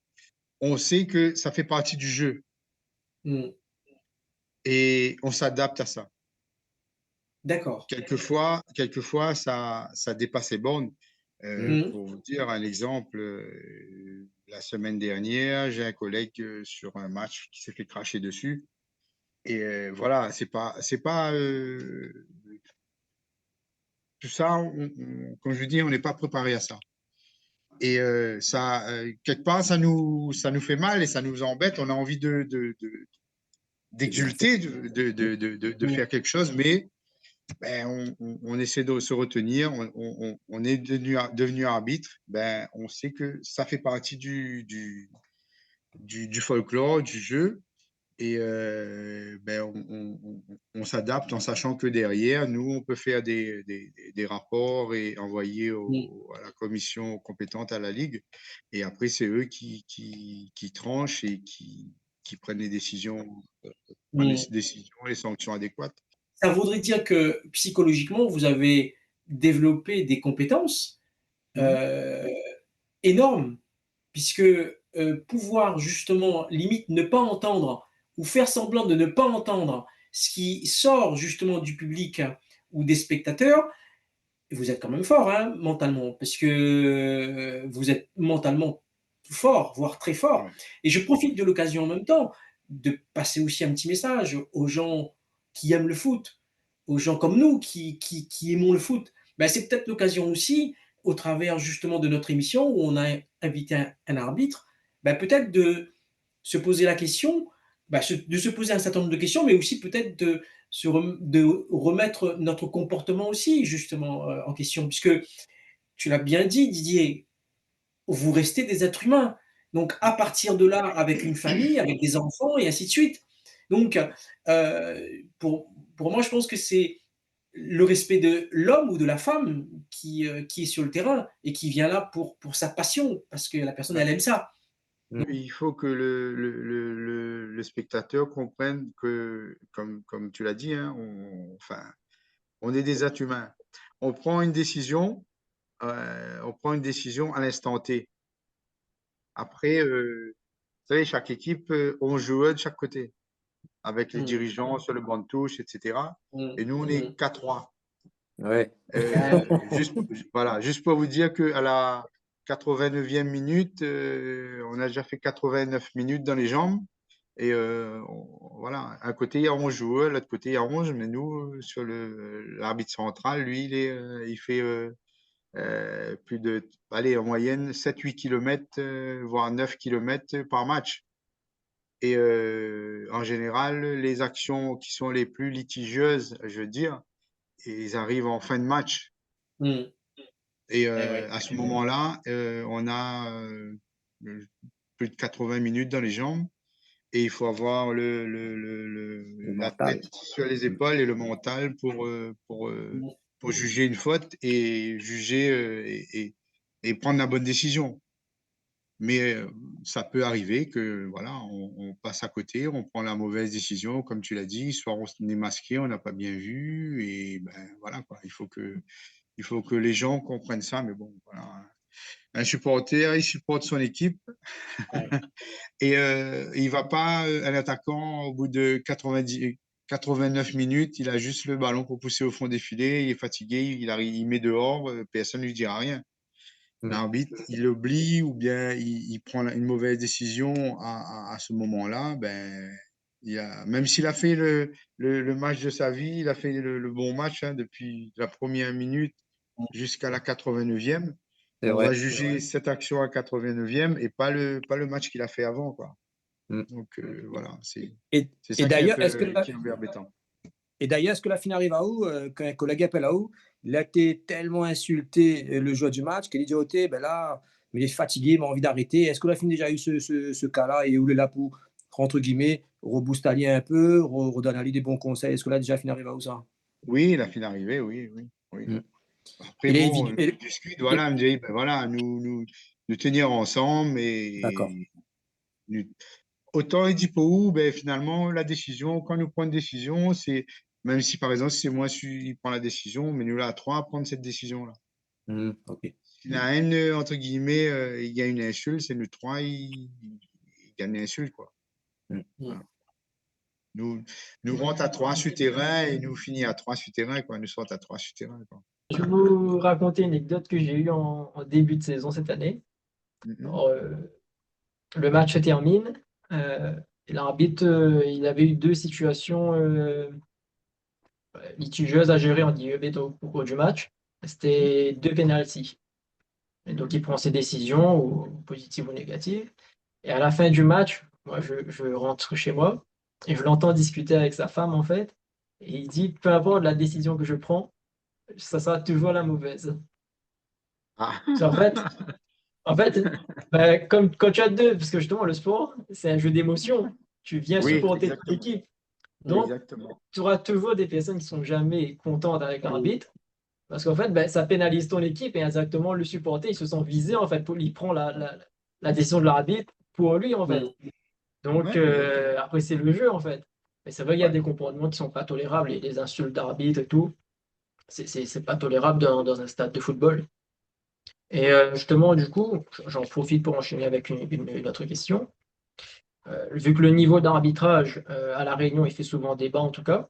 on sait que ça fait partie du jeu Hmm. et on s'adapte à ça. D'accord. Quelquefois ça dépasse les bornes. Mm. Hmm. Pour vous dire un exemple, la semaine dernière, j'ai un collègue sur un match qui s'est fait cracher dessus. Et voilà, c'est pas tout ça. Comme je dis, on n'est pas préparé à ça. Et ça, quelque part, ça nous fait mal et ça nous embête. On a envie C'est bien fait. d'exulter, de Hmm. faire quelque chose, mais ben, on essaie de se retenir. On est devenu arbitre. Ben, on sait que ça fait partie du folklore, du jeu. Et ben, on s'adapte en sachant que derrière, nous, on peut faire des rapports et envoyer Hmm. à la commission compétente à la Ligue. Et après, c'est eux qui tranchent et qui prennent les Hmm. décisions, les sanctions adéquates. Ça voudrait dire que psychologiquement, vous avez développé des compétences Mhm. euh, énormes, puisque pouvoir justement, limite, ne pas entendre ou faire semblant de ne pas entendre ce qui sort justement du public ou des spectateurs, vous êtes quand même fort, hein, mentalement, parce que vous êtes mentalement fort, voire très fort. Ouais. Et je profite de l'occasion en même temps de passer aussi un petit message aux gens qui aiment le foot, aux gens comme nous qui aimons le foot. Ben, c'est peut-être l'occasion aussi, au travers justement de notre émission où on a invité un arbitre, ben, peut-être de se poser la question, ben, de se poser un certain nombre de questions, mais aussi peut-être de remettre notre comportement aussi justement en question, puisque tu l'as bien dit, Didier, vous restez des êtres humains. Donc à partir de là, avec une famille, avec des enfants et ainsi de suite. Donc pour moi, je pense que c'est le respect de l'homme ou de la femme qui est sur le terrain et qui vient là pour sa passion, parce que la personne, Ouais. elle aime ça. Il faut que le spectateur comprenne que, comme tu l'as dit, hein, enfin, on est des êtres humains. On prend une décision, on prend une décision à l'instant T. Après, vous savez, chaque équipe, on joue de chaque côté, avec les Mm, dirigeants sur le banc de touche, etc. mm, Et nous, on est mm. 4-3. Ouais. Juste pour vous dire qu'à la 89e minute, on a déjà fait 89 minutes dans les jambes. Et voilà, un côté, il y a 11 joueurs, l'autre côté, il y a 11. Mais nous, sur l'arbitre central, lui, il fait plus de, allez, en moyenne, 7-8 km, voire 9 km par match. Et en général, les actions qui sont les plus litigieuses, je veux dire, ils arrivent en fin de match. Mm. Et Eh ouais. à ce moment-là, on a plus de 80 minutes dans les jambes et il faut avoir Le la tête mental. sur les épaules et le mental Mm. pour juger une faute et juger et prendre la bonne décision. Mais ça peut arriver que voilà, on passe à côté, on prend la mauvaise décision, comme tu l'as dit, soit on est masqué, on n'a pas bien vu, et ben voilà quoi. Il faut que les gens comprennent ça. Mais bon, voilà. Un supporter, il supporte son équipe Ouais. et il va pas un attaquant au bout de 90. 89 minutes, il a juste le ballon pour pousser au fond des filets, il est fatigué, il met dehors, personne ne lui dira rien. L'arbitre, il oublie ou bien il prend une mauvaise décision à ce moment-là, ben, même s'il a fait le match de sa vie, il a fait le bon match depuis la première minute jusqu'à la 89e. C'est On vrai. va juger cette action à 89e et pas le match qu'il a fait avant, quoi. Mm. Donc voilà, c'est Et ça qui est un d'ailleurs, est-ce que peu embêtant. est-ce que la finale arrive à où quand un collègue appelle à où il a été tellement insulté le jour du match qu'il dit OK, ben là, il est fatigué, il a envie d'arrêter. Est-ce que la finale a déjà eu ce cas-là et où il est là pour, entre guillemets, rebooster un peu, redonner à lui des bons conseils? Est-ce que là, déjà, la finale arrive à où ça? Oui, la finale arrivée, oui, oui, oui. Mm. Après, Il est bon, évident. on discute, voilà, on me dit, ben voilà, nous tenir ensemble D'accord. et nous- autant il dit pour où, ben finalement, la décision, quand nous prenons une décision, c'est, même si par exemple, c'est moi qui prend la décision, mais nous là, à trois à prendre cette décision-là. OK. S'il y en a un, entre guillemets, il y a une insulte, c'est nous trois, il gagne l'insulte, quoi. Mm. Voilà. Nous rentre à trois sur terrain et nous finit à trois sur terrain, quoi. Nous sortons à trois sur terrain, quoi. Je vais vous raconter une anecdote que j'ai eue en début de saison cette année. Mhm. Alors, le match se termine. Et l'arbitre, il avait eu deux situations litigieuses à gérer en guillemets au cours du match. C'était deux pénaltys. Et donc, il prend ses décisions, ou positives ou négatives. Et à la fin du match, moi, je rentre chez moi et je l'entends discuter avec sa femme, en fait. Et il dit, peu importe la décision que je prends, ça sera toujours la mauvaise. Ah. En fait, ben, comme quand tu as deux, parce que justement, le sport, c'est un jeu d'émotion. Tu viens Oui, supporter ton exactement. équipe. Donc, Exactement. tu auras toujours des personnes qui sont jamais contentes avec l'arbitre. Parce qu'en fait, ben, ça pénalise ton équipe et indirectement, le supporter, il se sent visé, en fait. Il prend la décision de l'arbitre pour lui, en fait. Donc, Ouais. après, c'est le jeu, en fait. Mais c'est vrai qu'il y a Ouais. des comportements qui sont pas tolérables, et des insultes d'arbitre et tout. C'est pas tolérable dans un stade de football. Et justement, du coup, j'en profite pour enchaîner avec une autre question. Vu que le niveau d'arbitrage à La Réunion, il fait souvent débat en tout cas,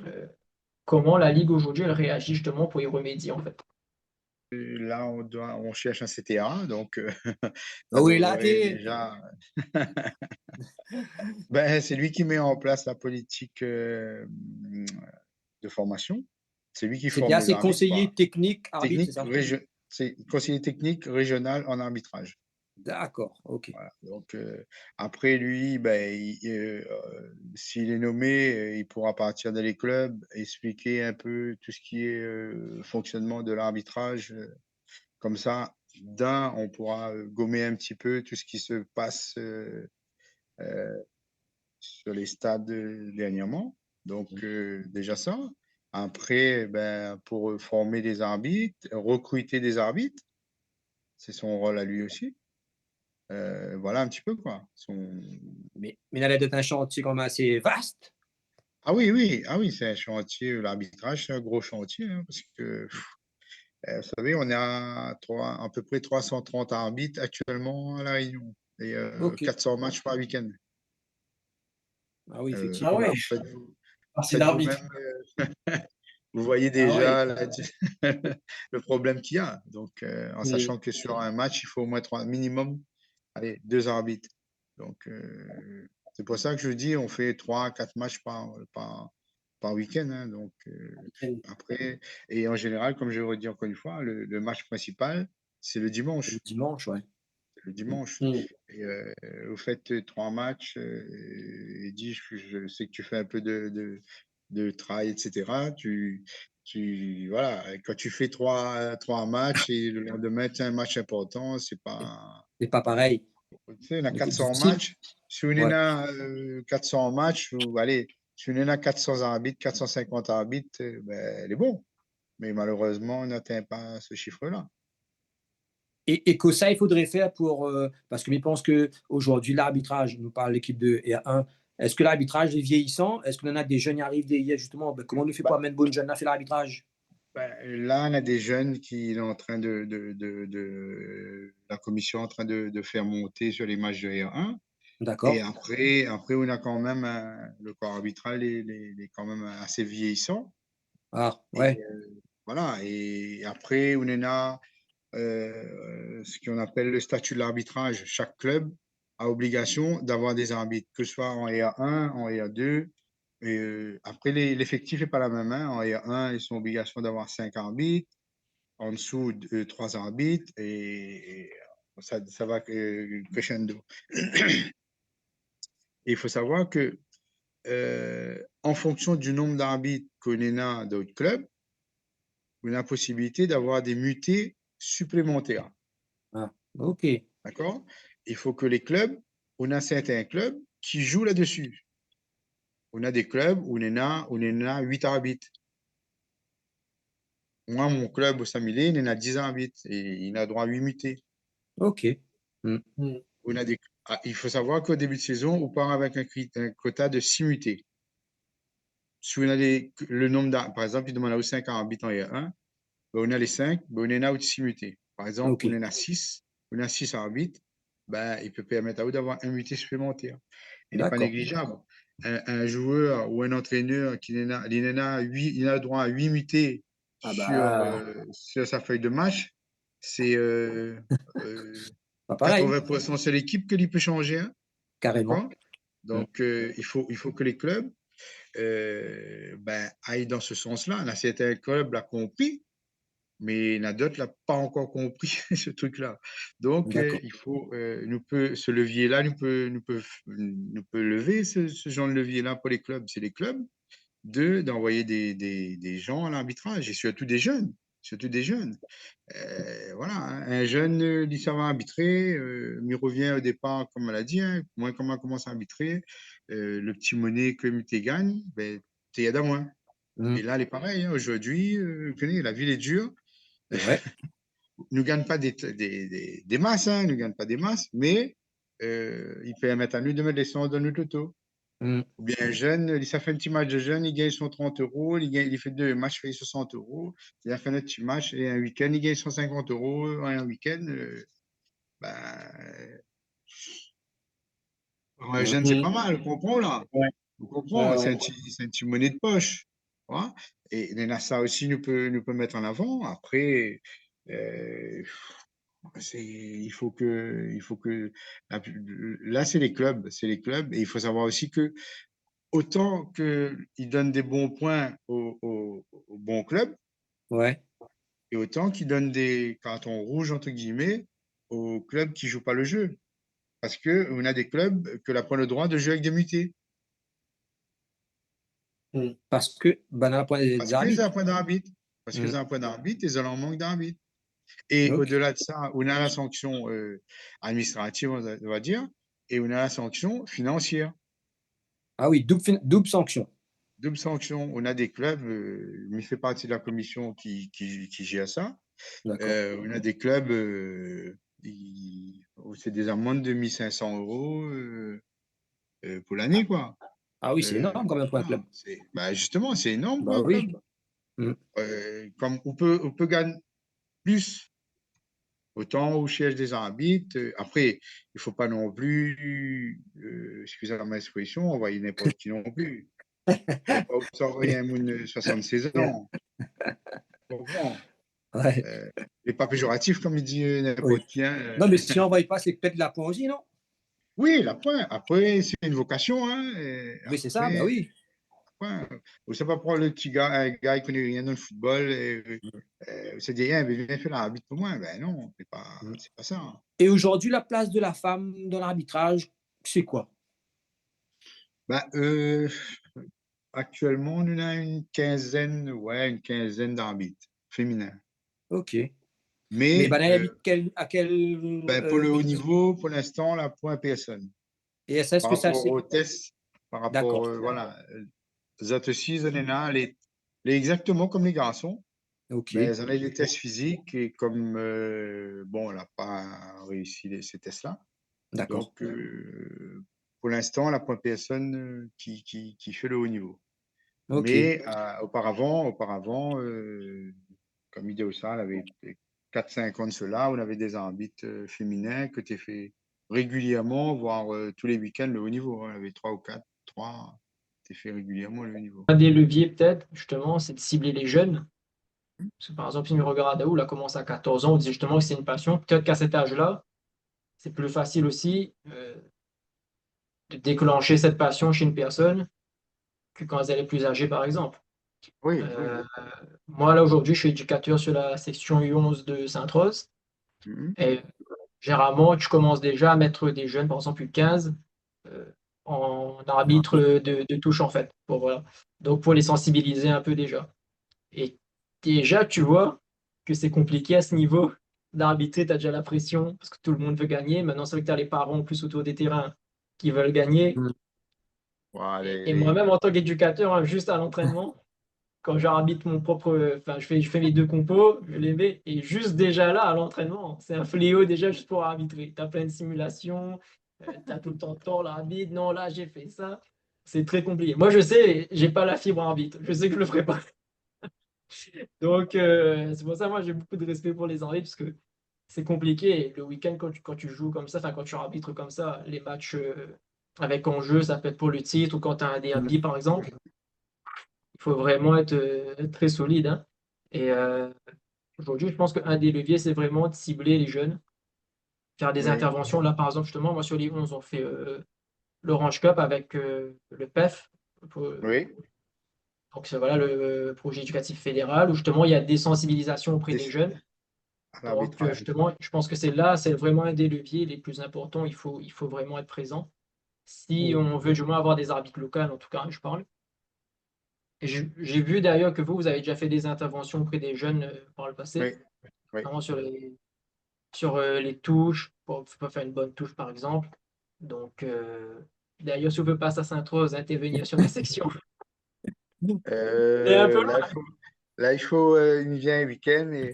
euh, comment la Ligue aujourd'hui, elle réagit justement pour y remédier en fait? Là, on cherche un CTA, donc ça Oh, il a devrait été. déjà. Ben, c'est lui qui met en place la politique de formation. C'est lui qui C'est forme bien, les c'est arbitres, quoi. conseiller technique, arbitre, c'est Technique, ça? c'est conseiller technique régional en arbitrage. D'accord, OK. Voilà. Donc, après, lui, ben, s'il est nommé, il pourra partir dans les clubs, expliquer un peu tout ce qui est fonctionnement de l'arbitrage. Comme ça, on pourra gommer un petit peu tout ce qui se passe euh, sur les stades dernièrement. Donc, déjà ça. Après, ben, pour former des arbitres, recruter des arbitres, c'est son rôle à lui aussi. Voilà un petit peu quoi. Mais il a l'air d'être un chantier quand même assez vaste. Ah oui, oui, ah oui, c'est un chantier, l'arbitrage, c'est un gros chantier, hein, parce que, vous savez, on est à peu près 330 arbitres actuellement à La Réunion et OK. 400 matchs par week-end. Ah oui, Ah effectivement. ouais, c'est Faites d'arbitre. vous-même, vous voyez Ah ouais. déjà le problème qu'il y a. Donc, en Mm. sachant que sur un match, il faut au moins minimum, allez, deux arbitres. Donc, c'est pour ça que je dis, on fait 3 à 4 matchs par week-end, hein. Donc, après, et en général, comme je le redis encore une fois, le match principal, c'est le Le dimanche. dimanche, ouais. C'est le dimanche. Mm. Et vous faites 3 matchs, et dis, je sais que tu fais un peu de travail, etc. Voilà, quand tu fais trois matchs et le lendemain, tu as un match important, c'est pas. C'est pas pareil. Tu sais, on a C'est 400 difficile. matchs. Si on en Ouais. a 400 matchs, ou allez, si on en a 400 arbitres, 450 arbitres, ben, elle est bon. Mais malheureusement, on n'atteint pas ce chiffre-là. Et que ça, il faudrait faire pour. Parce que je pense qu'aujourd'hui, l'arbitrage, on nous parle de l'équipe de R1, est-ce que l'arbitrage est vieillissant? Est-ce qu'on en a des jeunes qui arrivent derrière, justement? Ben, comment on nous fait Bah, pour amener de bonnes jeunes à faire l'arbitrage? ben, là, on a des jeunes qui sont en train la commission est en train de faire monter sur les matchs de R1. D'accord. Et après, on a quand même le corps arbitral est quand même assez vieillissant. Ah, Et ouais. voilà. Et après, on en a ce qu'on appelle le statut de l'arbitrage. Chaque club a obligation d'avoir des arbitres, que ce soit en EA1, en EA2. Et après, l'effectif n'est pas la même. Hein. En EA1, ils ont obligation d'avoir 5 arbitres. En dessous, 3 arbitres. Et ça va crescendo. Et il faut savoir que en fonction du nombre d'arbitres qu'on a dans notre club, on a la possibilité d'avoir des mutés supplémentaires. Ah, ok. D'accord? Il faut que les clubs, on a certains clubs qui jouent là-dessus. On a des clubs où on en a 8 arbitres. Moi, mon club au Samilé, il en a 10 arbitres et il a droit à 8 mutés. Ok. Hmm. On a des... il faut savoir qu'au début de saison, on part avec un quota de 6 mutés. Si on a le nombre d'arbitres, par exemple, il demande à 5 arbitres en E1, ben, on a les 5, ben, on en a aussi mutés. Par exemple, Ok. on a 6 arbitres, ben, il peut permettre à eux d'avoir un muté supplémentaire. Il n'est pas D'accord. négligeable. Un joueur ou un entraîneur il a droit à 8 mutés Ah bah, sur sa feuille de match, c'est euh, pas pareil. 80% sur l'équipe que il peut changer. Hein, Carrément. d'accord? Hmm. Donc, il faut que les clubs ben, aillent dans ce sens-là. Là, certains clubs l'ont compris, mais il y en a d'autres n'ont pas encore compris ce truc-là. Donc, D'accord. il faut, ce levier-là, nous peut lever ce genre de levier-là pour les clubs. C'est les clubs d'envoyer des gens à l'arbitrage et surtout des jeunes. Surtout des jeunes. Voilà, hein, un jeune, il ça va arbitrer, il revient au départ, comme elle a dit, hein, moi, comment commence à arbitrer, le petit monnaie que tu gagnes, ben, tu aides à moins. Hmm. Et là, elle est pareille, hein, aujourd'hui, vous connaissez, la ville est dure, C'est vrai. nous gagne pas des masses, hein, nous gagne pas des masses, mais ils permettent à nous de mettre des sons dans notre auto. Hmm. Ou bien un jeune, ça fait un petit match de jeune, il gagne son 30 euros, il fait 2 matchs, il fait 60 euros, il a fait un petit match et un week-end, il gagne 150 euros un week-end. Ben, pour un Hmm. jeune, c'est pas mal, on comprend là. Ouais, On ouais, comprend, ouais. c'est un petit monnaie de poche. Voilà. Et ça aussi, nous peut mettre en avant. Après, euh, il faut que, là, c'est les clubs, et il faut savoir aussi que autant qu'ils donnent des bons points aux bons clubs, Ouais. et autant qu'ils donnent des cartons rouges, entre guillemets, aux clubs qui jouent pas le jeu. Parce qu'on a des clubs que la prennent le droit de jouer avec des mutés. Mm. Parce que, banal point des Parce qu'ils ont un arbitres. point d'arbitre. Parce Hmm. qu'ils ont un point d'arbitre, ils ont un manque d'arbitre. Et Ok. au-delà de ça, on a la sanction administrative, on va dire, et on a la sanction financière. Ah oui, double sanction. Double sanction. On a des clubs, mais fait partie de la commission qui gère ça. D'accord. On a des clubs, où c'est des amendes de 1 500 euros pour l'année, quoi. Ah oui, c'est énorme quand même pour un Voilà, club. bah justement, c'est énorme pour Bah un oui. club. Hmm. Comme on peut gagner plus autant au siège des arbitres. Après, il ne faut pas non plus, excusez-moi ma expression, envoyer n'importe qui non plus. Il ne faut pas envoyer un monde de 76 ans. Tu comprends? Ouais. Euh, et pas péjoratif, comme il dit Oui. n'importe qui. Hein. Non, mais si on ne voit pas, c'est peut-être de la poésie, non? Oui, la point. Après, c'est une vocation. Hein. Oui, c'est ça, bah oui. Point. Vous ne savez pas prendre le petit gars, un gars qui ne connaît rien dans le football. Vous se dit, eh, viens faire l'arbitre pour moi. Ben non, Hmm. c'est pas ça. Hein. Et aujourd'hui, la place de la femme dans l'arbitrage, c'est quoi? Ben, actuellement, on a une quinzaine d'arbitres féminins. Ok. Mais Mais ben, elle habite à quel ben, pour le haut milieu? niveau, pour l'instant, là, point personne. Et est-ce Par que ça rapport c'est. aux tests, par rapport, D'accord. voilà, les autres filles, on en a exactement comme les garçons, Ok. mais elles ont les tests physiques et comme, bon, elle n'a pas réussi ces tests-là. D'accord. Donc, pour l'instant, la point personne qui fait le haut niveau. Ok. Mais auparavant, comme idée au ça, elle avait 4-5 ans de cela, on avait des arbitres féminins que tu fait régulièrement, voire tous les week-ends, le haut niveau. On avait 3 ou 4, 3, c'est fait régulièrement le haut niveau. Un des leviers, peut-être, justement, c'est de cibler les jeunes. Parce que, par exemple, si on regarde Daoul a commencé à 14 ans, on dit justement que c'est une passion. Peut-être qu'à cet âge-là, c'est plus facile aussi de déclencher cette passion chez une personne que quand elle est plus âgée, par exemple. Oui, oui. Euh, Moi, là, aujourd'hui, je suis éducateur sur la section U11 de Sainte-Rose. Mhm. Et généralement, tu commences déjà à mettre des jeunes, par exemple U15, euh, en arbitre de touche, en fait. Voilà. Donc, pour les sensibiliser un peu déjà. Et déjà, tu vois que c'est compliqué à ce niveau d'arbitrer. Tu as déjà la pression parce que tout le monde veut gagner. Maintenant, c'est vrai que tu as les parents en plus autour des terrains qui veulent gagner. Mm. Voilà, Et moi-même, en tant qu'éducateur, hein, juste à l'entraînement, quand j'arbitre mon propre. Enfin, je fais mes deux compos, je les mets. Et juste déjà là, à l'entraînement, c'est un fléau déjà juste pour arbitrer. Tu as plein de simulations, tu as tout le temps tort, l'arbitre. Non, là, j'ai fait ça. C'est très compliqué. Moi, je sais, j'ai pas la fibre arbitre. Je sais que je le ferai pas. Donc, c'est pour ça, moi, j'ai beaucoup de respect pour les arbitres parce que c'est compliqué. Et le week-end, quand tu joues comme ça, enfin, quand tu arbitres comme ça, les matchs avec enjeu, ça peut être pour le titre ou quand tu as un derby, par exemple, il faut vraiment être très solide, hein. Et aujourd'hui, je pense qu'un des leviers, c'est vraiment de cibler les jeunes, faire des oui, interventions. Là, par exemple, justement, moi, sur les 11 on fait l'Orange Cup avec le PEF. pour- oui. Donc, c'est voilà, le projet éducatif fédéral, où justement, il y a des sensibilisations auprès des Des- jeunes. à Donc, l'arbitrage. justement, je pense que c'est là, c'est vraiment un des leviers les plus importants. Il faut vraiment être présent. Si on veut du moins avoir des arbitres locaux, en tout cas, je parle. Et j'ai vu d'ailleurs que vous avez déjà fait des interventions auprès des jeunes par le Oui, passé, oui. notamment sur les touches, pour faire une bonne touche, par exemple. Donc, d'ailleurs, si on veut passer à Sainte-Rose, intervenir sur ma section. C'est un peu Là, loin. il faut une vient un week-end et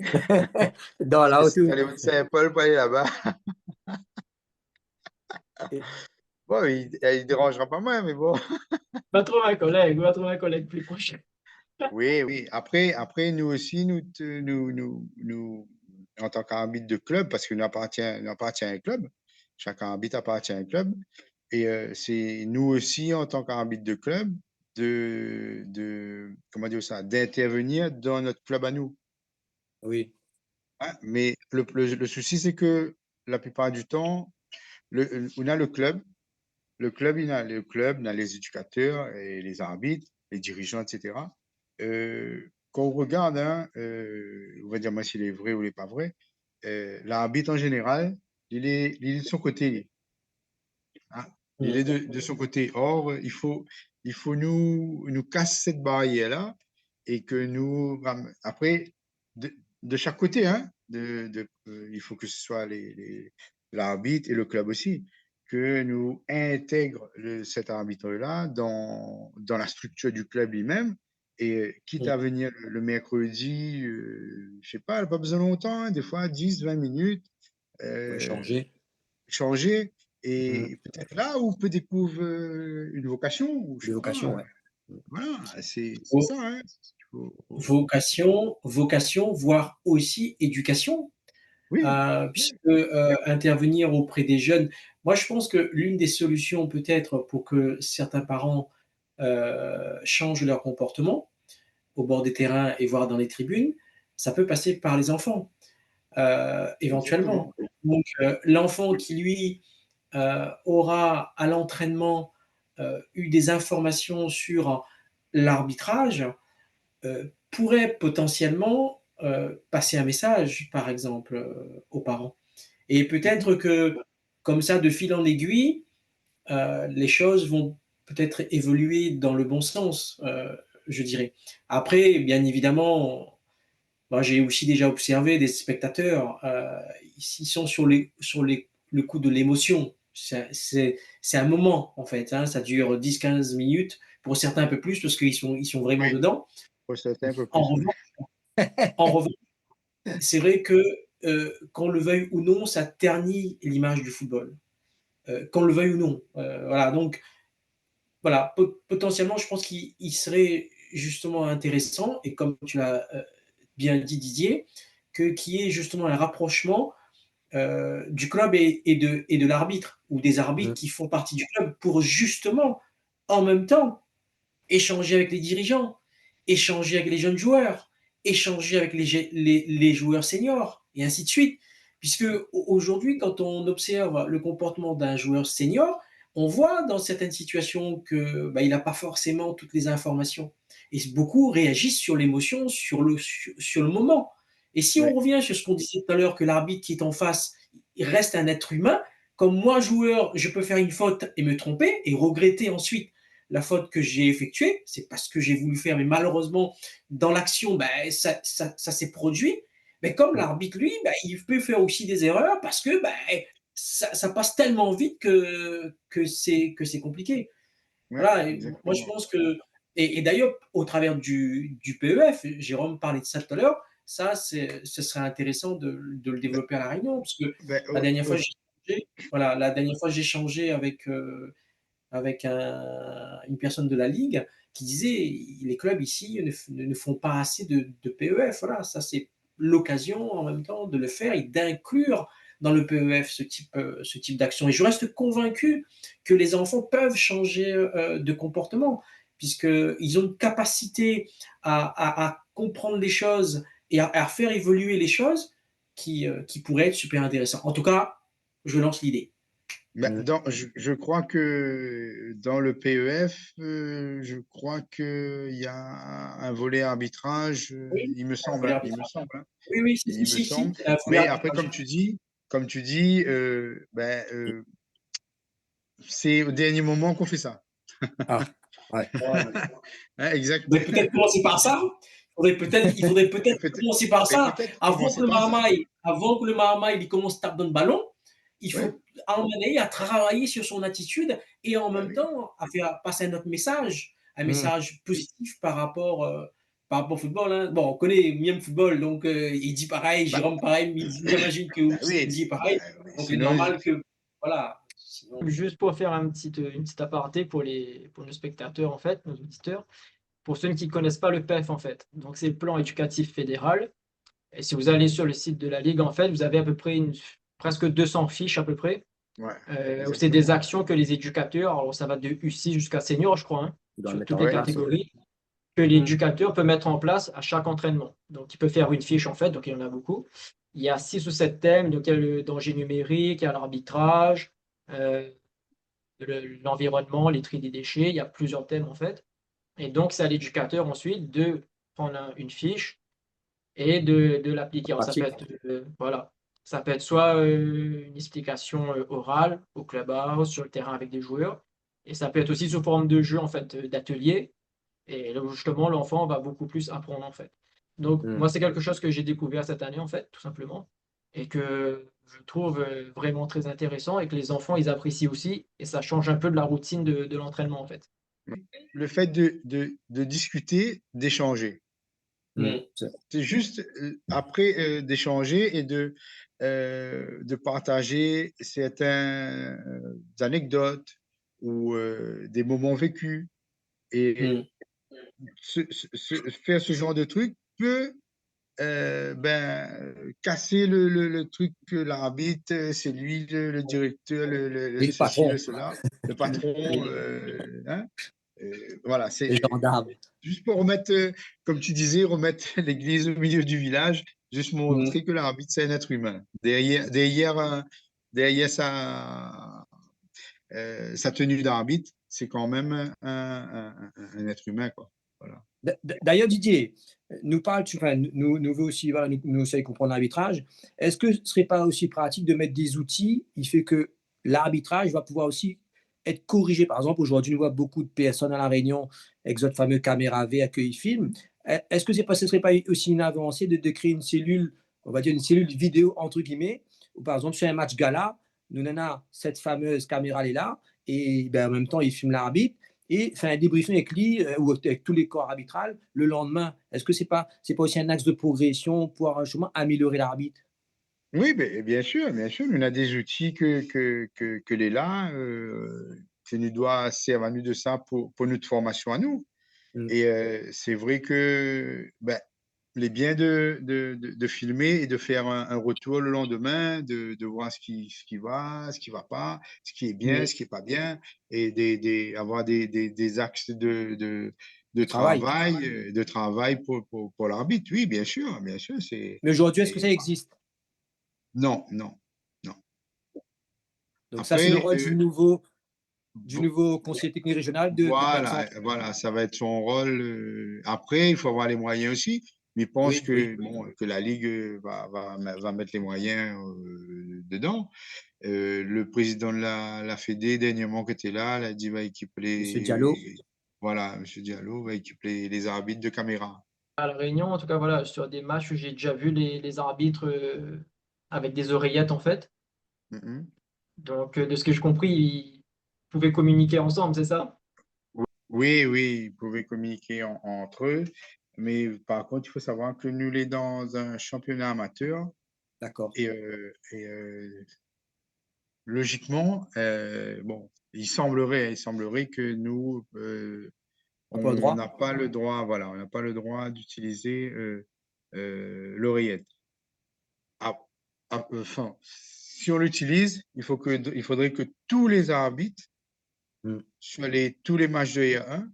Dans parce la que haute. c'est dans les Hauts-de-Saint-Paul pour aller là-bas. Et- Bon, il dérangera pas moi, mais bon. Va trouver un collègue plus proche. Oui, oui. Après, nous aussi, en tant qu'arbitre de club, parce que nous appartient à un club, chaque arbitre appartient à un club, et c'est nous aussi, en tant qu'arbitre de club, comment dire ça, d'intervenir dans notre club à nous. Oui, Hein. Mais le souci, c'est que la plupart du temps, on a on a les éducateurs et les arbitres, les dirigeants, etc. Quand on regarde, hein, on va dire moi s'il est vrai ou il n'est pas vrai, l'arbitre en général, il est de son côté. Hein. Il est de son côté. Or, il faut nous casser cette barrière-là et que nous, après, de chaque côté, hein, il faut que ce soit l'arbitre et le club aussi, que nous intègre cet arbitre-là dans la structure du club lui-même. Et quitte à venir le mercredi, je sais pas, pas besoin de longtemps, hein, des fois 10, 20 minutes, pour euh, échanger. changer Mm. et peut-être là où on peut découvrir une vocation ou je Des sais vocations, pas. ouais. Voilà, c'est Vo- ça. Hein. Faut- vocation, voire aussi éducation, Oui, puisque oui, intervenir auprès des jeunes. Moi, je pense que l'une des solutions peut-être pour que certains parents changent leur comportement au bord des terrains et voire dans les tribunes, ça peut passer par les enfants, exactement. éventuellement. Donc, l'enfant qui, lui, aura à l'entraînement eu des informations sur l'arbitrage, pourrait potentiellement passer un message, par exemple, aux parents. Et Mhm. peut-être que, comme ça, de fil en aiguille, les choses vont peut-être évoluer dans le bon sens, je dirais. Après, bien évidemment, moi, j'ai aussi déjà observé des spectateurs, ils sont le coup de l'émotion. C'est un moment, en fait, hein, ça dure 10-15 minutes, pour certains un peu plus, parce qu'ils sont vraiment Oui, dedans. pour certains un peu En plus, oui. revanche, en revanche, c'est vrai que, qu'on le veuille ou non, ça ternit l'image du football. Qu'on le veuille ou non. Voilà, donc, voilà, potentiellement, je pense qu'il serait justement intéressant, et comme tu l'as bien dit, Didier, qu'il y ait justement un rapprochement du club et de l'arbitre, ou des arbitres Mm. qui font partie du club, pour justement, en même temps, échanger avec les dirigeants, échanger avec les jeunes joueurs, échanger avec les joueurs seniors, et ainsi de suite. Puisque aujourd'hui, quand on observe le comportement d'un joueur senior, on voit dans certaines situations que il n'a pas forcément toutes les informations. Et beaucoup réagissent sur l'émotion, sur le moment. Et si on Ouais. revient sur ce qu'on disait tout à l'heure, que l'arbitre qui est en face, il reste un être humain, comme moi, joueur, je peux faire une faute et me tromper et regretter ensuite la faute que j'ai effectuée, c'est pas ce que j'ai voulu faire, mais malheureusement, dans l'action, ça s'est produit. Mais comme l'arbitre, lui, il peut faire aussi des erreurs parce que ça passe tellement vite que c'est compliqué. Ouais, Voilà, et moi je exactement. pense que, et d'ailleurs, au travers du PEF, Jérôme parlait de ça tout à l'heure, ça, ce serait intéressant de le développer à La Réunion, parce que Ben, la dernière fois, voilà, la dernière fois, j'ai échangé avec une personne de la Ligue qui disait les clubs ici ne font pas assez de PEF. Voilà, ça c'est l'occasion en même temps de le faire et d'inclure dans le PEF ce type d'action. Et je reste convaincu que les enfants peuvent changer de comportement, puisqu'ils ont une capacité à comprendre les choses et à faire évoluer les choses qui pourraient être super intéressantes. En tout cas, je lance l'idée. ben, Mm. je crois que dans le PEF, je crois qu'il y a un volet arbitrage, Oui, il me faut semble, hein, il me l'arbitrage. semble, hein, Oui, oui, il me si, semble. il y a un volet Mais après, arbitrage. comme tu dis, c'est au dernier moment qu'on fait ça. Ah, ouais. Ouais. Hein, exact. Mais peut-être commencer par ça. Il faudrait peut-être Peut-être, commencer par mais ça. peut-être commencer par ça. Avant que le Marmaille il commence à taper dans le ballon, il Oui, faut emmener à travailler sur son attitude et en ben même oui. temps à faire passer un autre message, un Mm. message positif par rapport au football. Hein. Bon, on connaît Miem Football, donc il dit pareil, Bah, Jérôme pareil, mais j'imagine que vous bah oui, dit pareil. Donc il est sinon, normal que. Voilà. Sinon, Juste pour faire une petite aparté pour nos spectateurs, en fait, nos auditeurs, pour ceux qui ne connaissent pas le PEF, en fait. Donc, c'est le plan éducatif fédéral. Et si vous allez sur le site de la Ligue, en fait, vous avez à peu près presque 200 fiches à peu près, ouais, où c'est des exactement. actions que les éducateurs, alors ça va de U6 jusqu'à senior, je crois, hein, Tu dois le sur mettre toutes en les Ouais, place. catégories, que l'éducateur peut mettre en place à chaque entraînement. Donc, il peut faire une fiche, en fait, donc il y en a beaucoup. Il y a 6 ou 7 thèmes, donc il y a le danger numérique, il y a l'arbitrage, euh, l'environnement, les tri des déchets, il y a plusieurs thèmes, en fait. Et donc, c'est à l'éducateur ensuite de prendre une fiche et de l'appliquer. Alors, ça peut Pratique. être, voilà, ça peut être soit une explication orale au clubhouse, sur le terrain avec des joueurs, et ça peut être aussi sous forme de jeu, en fait, d'atelier. Et là où justement, l'enfant va beaucoup plus apprendre, en fait. Donc, Mm. moi, c'est quelque chose que j'ai découvert cette année, en fait, tout simplement, et que je trouve vraiment très intéressant et que les enfants, ils apprécient aussi, et ça change un peu de la routine de l'entraînement, en fait. le fait de discuter, d'échanger. Mm. mm, C'est juste après d'échanger et de partager certaines anecdotes ou des moments vécus. Et mm. faire ce genre de truc peut casser le truc que l'arbitre, c'est lui le directeur, Et le ceci, patron, le cela, le patron. Hein, voilà, c'est les gendarmes. juste pour remettre, comme tu disais, remettre l'église au milieu du village, juste Mm. montrer que l'arbitre, c'est un être humain. Derrière sa tenue d'arbitre, c'est quand même un être humain, quoi. Voilà. D'ailleurs, Didier, nous parle, enfin, nous veut aussi, voilà, nous savons comprendre l'arbitrage. Est-ce que ce serait pas aussi pratique de mettre des outils? Il fait que l'arbitrage va pouvoir aussi être corrigé. Par exemple, aujourd'hui, nous voit beaucoup de personnes à La Réunion avec notre fameux caméra V accueil film. Est-ce que ce serait pas aussi une avancée de créer une cellule, on va dire une cellule vidéo entre guillemets, où par exemple, sur un match gala, nous avons cette fameuse caméra là, et ben, en même temps, il filme l'arbitre et faire un débriefing avec lui ou avec tous les corps arbitrales le lendemain. Est-ce que c'est pas aussi un axe de progression pour justement améliorer l'arbitre? Oui, bien sûr, bien sûr. On a des outils que les là, qui nous doit servir à nous de ça pour notre formation à nous. Mm. Et c'est vrai que bien de filmer et de faire un retour le lendemain, de voir ce qui va, ce qui va pas, ce qui est bien, ce qui est pas bien, et avoir des axes Travail. de travail pour l'arbitre. Oui, bien sûr, Mais aujourd'hui, est-ce que et- ça existe? non, non, non. Donc ça, c'est le Après, rôle du nouveau conseiller technique régional de mettre ça en place. voilà, ça va être son rôle. Après, il faut avoir les moyens aussi. Mais je pense Oui, oui. que la Ligue va mettre les moyens dedans. Le président de la Fédé, dernièrement, qui était là, il a dit va Monsieur Diallo. voilà, M. Diallo va équiper les arbitres de caméra. À La Réunion, en tout cas, voilà, sur des matchs, j'ai déjà vu les arbitres avec des oreillettes, en fait. Mhm. Donc, de ce que j'ai compris, ils pouvaient communiquer ensemble, c'est ça? Oui, oui, ils pouvaient communiquer entre eux. Mais par contre, il faut savoir que nous, les dans un championnat amateur D'accord. et logiquement, bon, il semblerait que nous, On peut le on droit? n'a pas le droit, voilà, on n'a pas le droit d'utiliser l'oreillette. Ah, enfin, si on l'utilise, il faudrait que tous les arbitres Hmm. sur tous les matchs de R1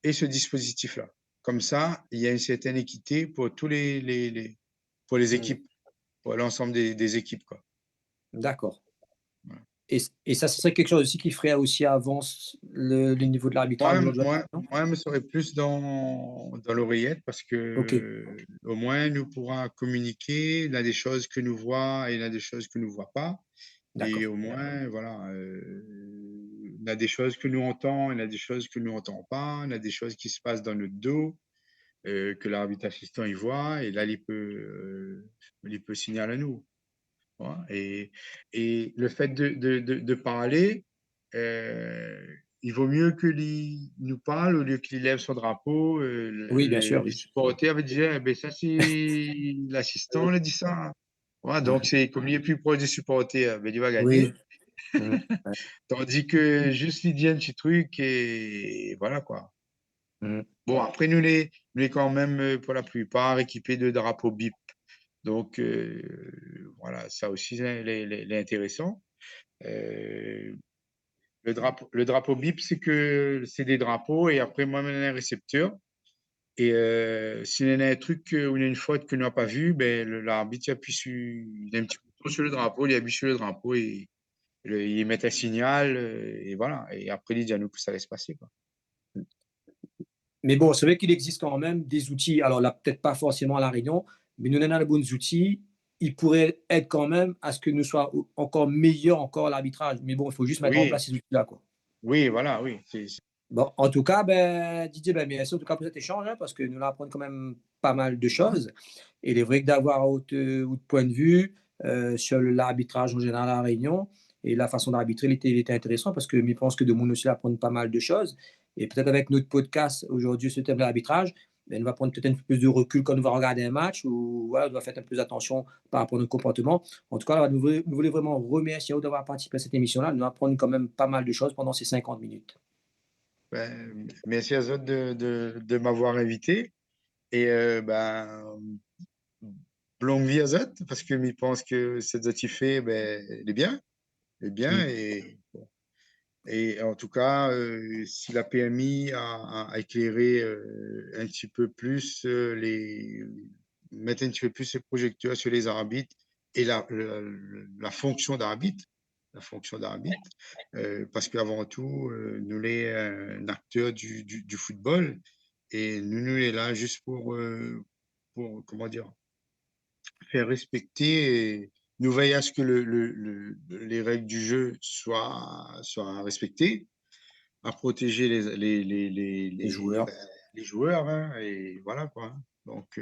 aient ce dispositif-là. Comme ça, il y a une certaine équité pour pour les Hmm. équipes, pour l'ensemble des équipes, quoi. D'accord. Voilà. Et ça, ce serait quelque chose aussi qui ferait aussi avance le niveau de l'arbitrage aujourd'hui, non? Moi, je me serais plus dans l'oreillette parce Ok, que au moins, nous pourra communiquer. Il y a des choses que nous voit et il y a des choses que nous voit pas. Et d'accord. au moins, voilà, il y a des choses que nous entend, il y a des choses que nous entend pas, il y a des choses qui se passent dans notre dos que l'arbitre assistant il voit et là, il peut signaler à nous. Voilà. Et le fait de parler, il vaut mieux qu'il nous parle au lieu qu'il lève son drapeau. Oui, bien sûr, Les oui. supporters avaient dit, eh ben, ça, c'est l'assistant, il a dit ça. Voilà, donc, Ouais. c'est comme il est plus proche des supporters, ben, il va Oui. gagner. Hmm. Ouais. Tandis que juste il dit un petit truc et voilà quoi. Hmm. Bon, après, nous les quand même, pour la plupart, équipés de drapeaux BIP. Donc, voilà, ça aussi, c'est intéressant. Euh, le drapeau BIP, c'est que c'est des drapeaux et après, moi, on a un récepteur. Et s'il y a un truc où il y a une faute que nous n'a pas vue, ben, l'arbitre il appuie il a un petit bouton sur le drapeau, il appuie sur le drapeau et il met un signal et voilà. Et après, il dit à nous que ça laisse passer, quoi. Mais bon, c'est vrai qu'il existe quand même des outils. Alors là, peut-être pas forcément à La Réunion, mais nous avons les bons outils. Ils pourraient être quand même à ce que nous soient encore meilleurs encore à l'arbitrage. Mais bon, il faut juste mettre en Oui, place ces outils-là, quoi. oui, voilà, oui. Bon, en tout cas, ben, Didier, ben, merci en tout cas pour cet échange, hein, parce que nous apprenons quand même pas mal de choses. Et il est vrai que d'avoir autre point de vue sur l'arbitrage en général à La Réunion et la façon d'arbitrer, il était intéressant parce que je pense que de monde aussi apprendre pas mal de choses. Et peut-être avec notre podcast aujourd'hui sur le thème de l'arbitrage, ben, on va prendre peut-être un peu plus de recul quand on va regarder un match ou voilà, on va faire un peu plus attention par rapport à notre comportement. En tout cas, là, nous voulons vraiment remercier d'avoir participé à cette émission-là. Nous apprenons quand même pas mal de choses pendant ces 50 minutes. Ben, merci à Zot de m'avoir invité. Et longue vie à Zot, parce que je pense que ce que tu fait, ben, il est bien. Il est bien. Mm. Et en tout cas, si la PMI a éclairé un petit peu plus mettre un petit peu plus les projecteurs sur les arbitres et la fonction d'arbitre, parce qu'avant tout, nous sommes un acteur du football et nous sommes là juste comment dire, faire respecter et nous veiller à ce que les règles du jeu soient respectées, à protéger Les joueurs. les joueurs, hein, et voilà quoi. Donc,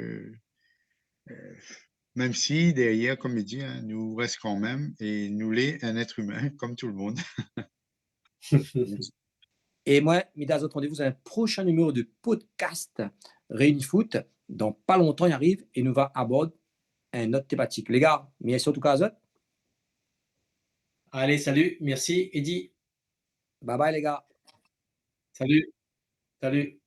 même si derrière, comme il dit, hein, nous reste quand même et nous l'est un être humain comme tout le monde. Et moi, mesdames et rendez-vous à un prochain numéro de podcast Réunifoot. Dans pas longtemps, il arrive et nous va aborder un autre thématique. Les gars, merci en tout cas. Allez, salut, merci, Eddy. Bye bye les gars. Salut, salut.